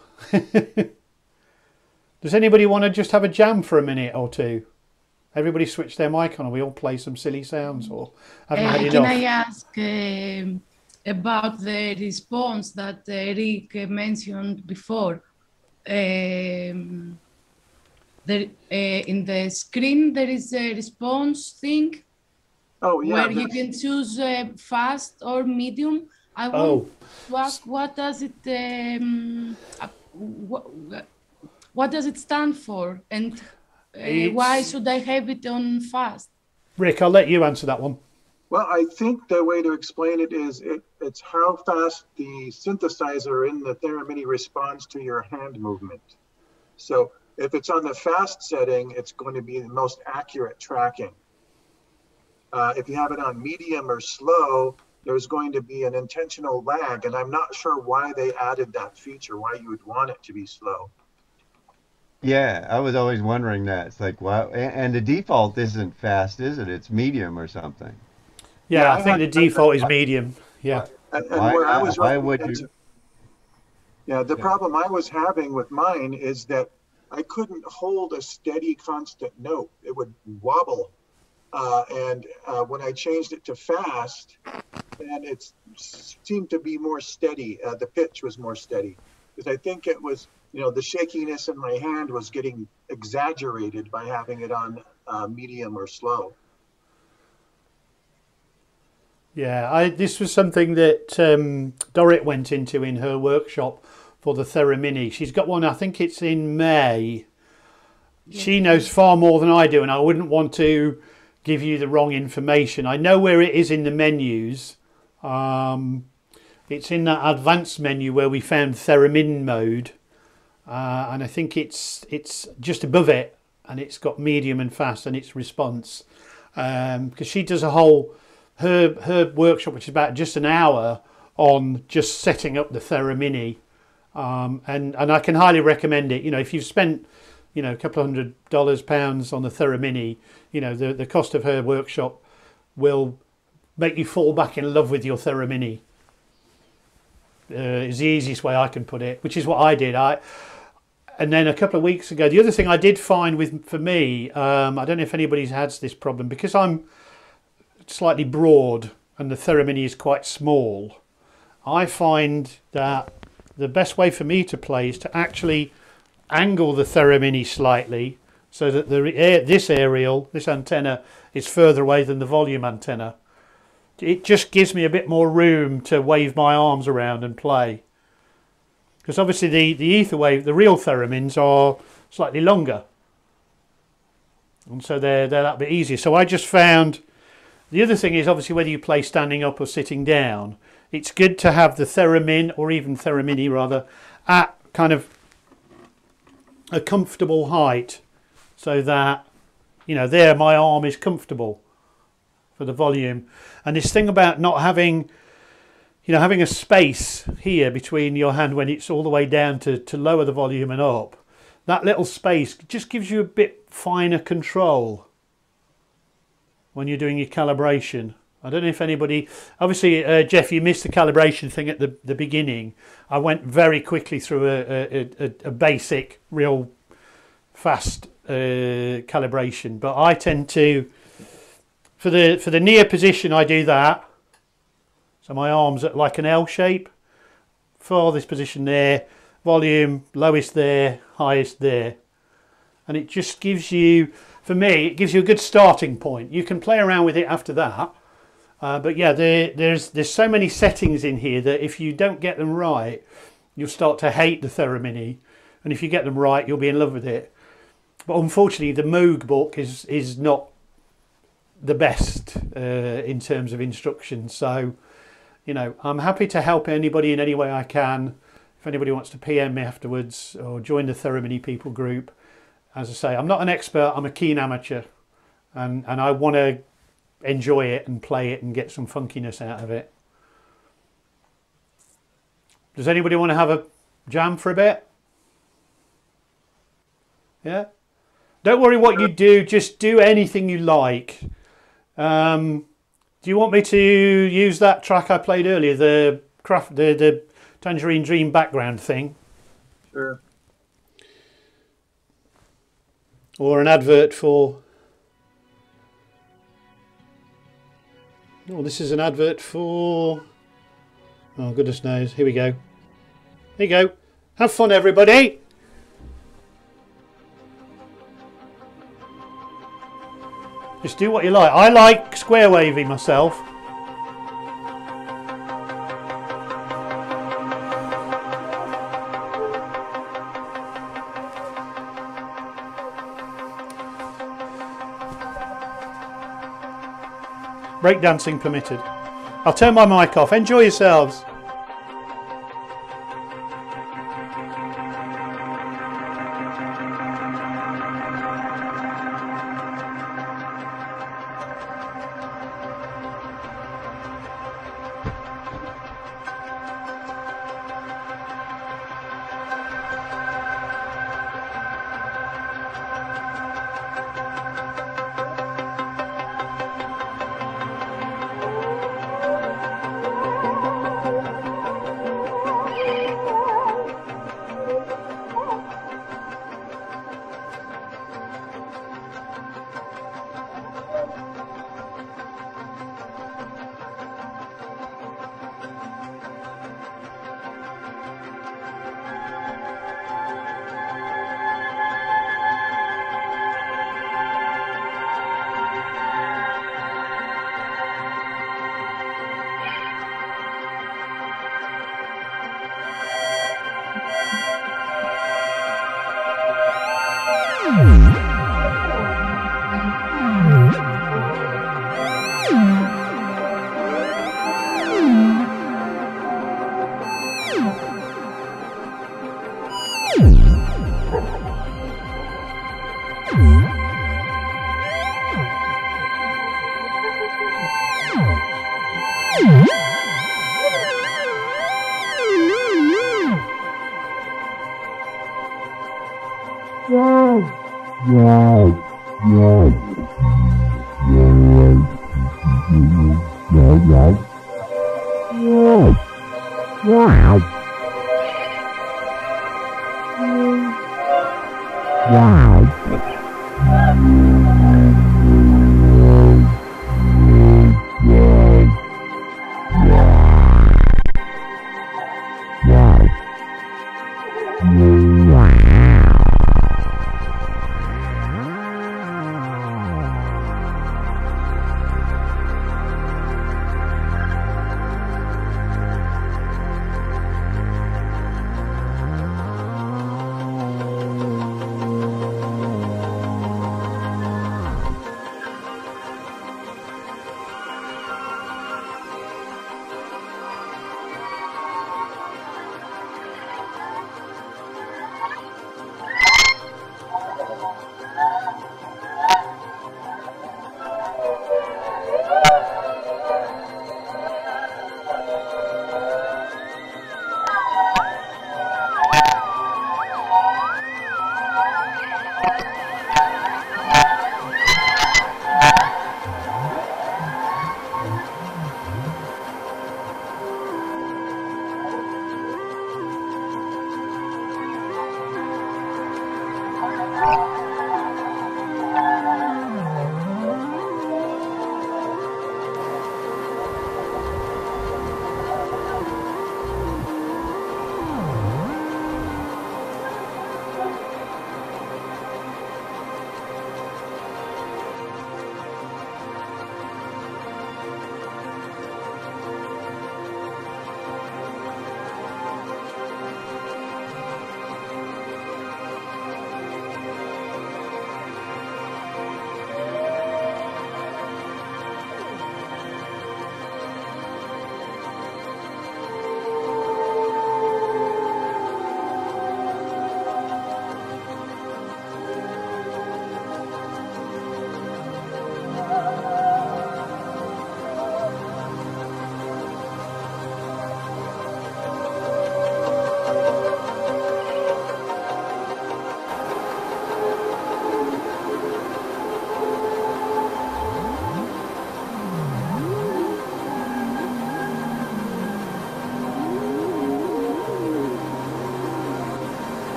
Does anybody want to just have a jam for a minute or two? Everybody switch their mic on and we all play some silly sounds, or haven't had enough? Can I ask about the response that Rick mentioned before? In the screen there is a response thing. Oh yeah, where you can choose fast or medium. I want to ask, what does it what does it stand for, and why should I have it on fast? Rick, I'll let you answer that one. Well, I think the way to explain it is it's how fast the synthesizer in the Theremin responds to your hand movement. So if it's on the fast setting, it's going to be the most accurate tracking. If you have it on medium or slow, there's going to be an intentional lag, and I'm not sure why they added that feature, why you would want it to be slow. Yeah, I was always wondering that. It's like, wow, and the default isn't fast, is it? It's medium or something. Yeah, I think the default is medium. Yeah. And where I was why would you? Yeah, the problem I was having with mine is that I couldn't hold a steady, constant note. It would wobble. And when I changed it to fast, and it seemed to be more steady. The pitch was more steady. Because I think it was, you know, the shakiness in my hand was getting exaggerated by having it on medium or slow. Yeah, this was something that Dorrit went into in her workshop for the Theremin. She's got one, I think it's in May. Yeah. She knows far more than I do, and I wouldn't want to give you the wrong information. I know where it is in the menus. It's in that advanced menu where we found Theremin mode, and I think it's just above it, and it's got medium and fast, and its response. Because she does a whole her workshop, which is about just an hour on just setting up the Theremin, and I can highly recommend it. You know, if you've spent, you know, a couple of £100 on the Theremin, you know, the cost of her workshop will make you fall back in love with your Theremin. Is the easiest way I can put it, which is what I did. And then a couple of weeks ago, the other thing I did find for me, I don't know if anybody's had this problem, because I'm slightly broad and the Theremin is quite small. I find that the best way for me to play is to actually angle the Theremin slightly so that this antenna is further away than the volume antenna. it just gives me a bit more room to wave my arms around and play. Because obviously the ether wave, the real theremins are slightly longer. And so they're that bit easier. So I just found, the other thing is obviously whether you play standing up or sitting down, it's good to have the theremin, or even theremini rather, at kind of a comfortable height, so that, you know, there my arm is comfortable for the volume. And this thing about not having, you know, having a space here between your hand when it's all the way down to lower the volume and up, that little space just gives you a bit finer control when you're doing your calibration. I don't know if anybody, obviously Jeff, you missed the calibration thing at the beginning. I went very quickly through a basic, real fast calibration, but I tend to, for the near position, I do that. So my arms at like an L shape. For this position there, volume lowest there, highest there, and it just gives you, for me, it gives you a good starting point. You can play around with it after that, but yeah, there's so many settings in here that if you don't get them right, you'll start to hate the theremini, and if you get them right, you'll be in love with it. But unfortunately, the Moog book is not the best in terms of instructions. So, you know, I'm happy to help anybody in any way I can. If anybody wants to PM me afterwards or join the Thermini people group, as I say, I'm not an expert, I'm a keen amateur, and I want to enjoy it and play it and get some funkiness out of it. Does anybody want to have a jam for a bit? Yeah? Don't worry what you do, just do anything you like. Do you want me to use that track I played earlier, the Tangerine Dream background thing? Sure. Or an advert for... Oh, this is an advert for... Oh, goodness knows. Here we go. Here you go. Have fun, everybody. Just do what you like. I like square wavy myself. Breakdancing permitted. I'll turn my mic off. Enjoy yourselves.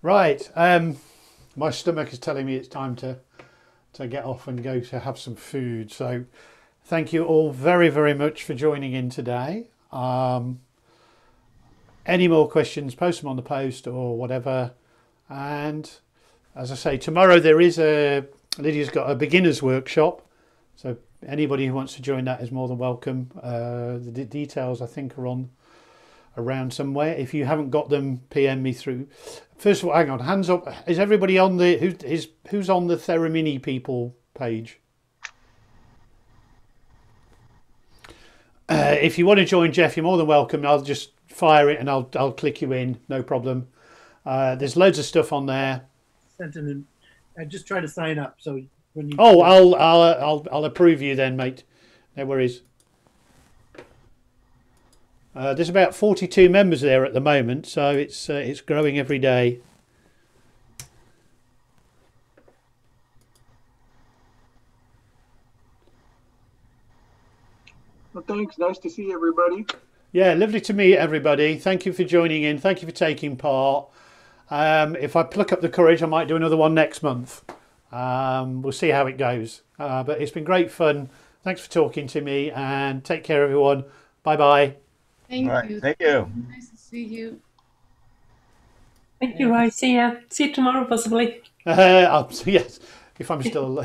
Right, my stomach is telling me it's time to get off and go to have some food. So thank you all very, very much for joining in today. Any more questions, post them on the post or whatever. And as I say, tomorrow there is Lydia's got a beginners workshop. So anybody who wants to join that is more than welcome. The details I think are around somewhere. If you haven't got them, PM me through. First of all, hang on, hands up. Is everybody on the who's on the Thermini people page? If you want to join Jeff, you're more than welcome. I'll just fire it and I'll click you in, no problem. There's loads of stuff on there. I just try to sign up. So when you I'll approve you then, mate. No worries. There's about 42 members there at the moment, so it's growing every day. Well, thanks. Nice to see everybody. Yeah, lovely to meet everybody. Thank you for joining in. Thank you for taking part. If I pluck up the courage, I might do another one next month. We'll see how it goes. But it's been great fun. Thanks for talking to me, and take care, everyone. Bye-bye. Thank you. Thank you. Nice to see you. Thank you, Roy. See ya. See you tomorrow, possibly. Yes, if I'm still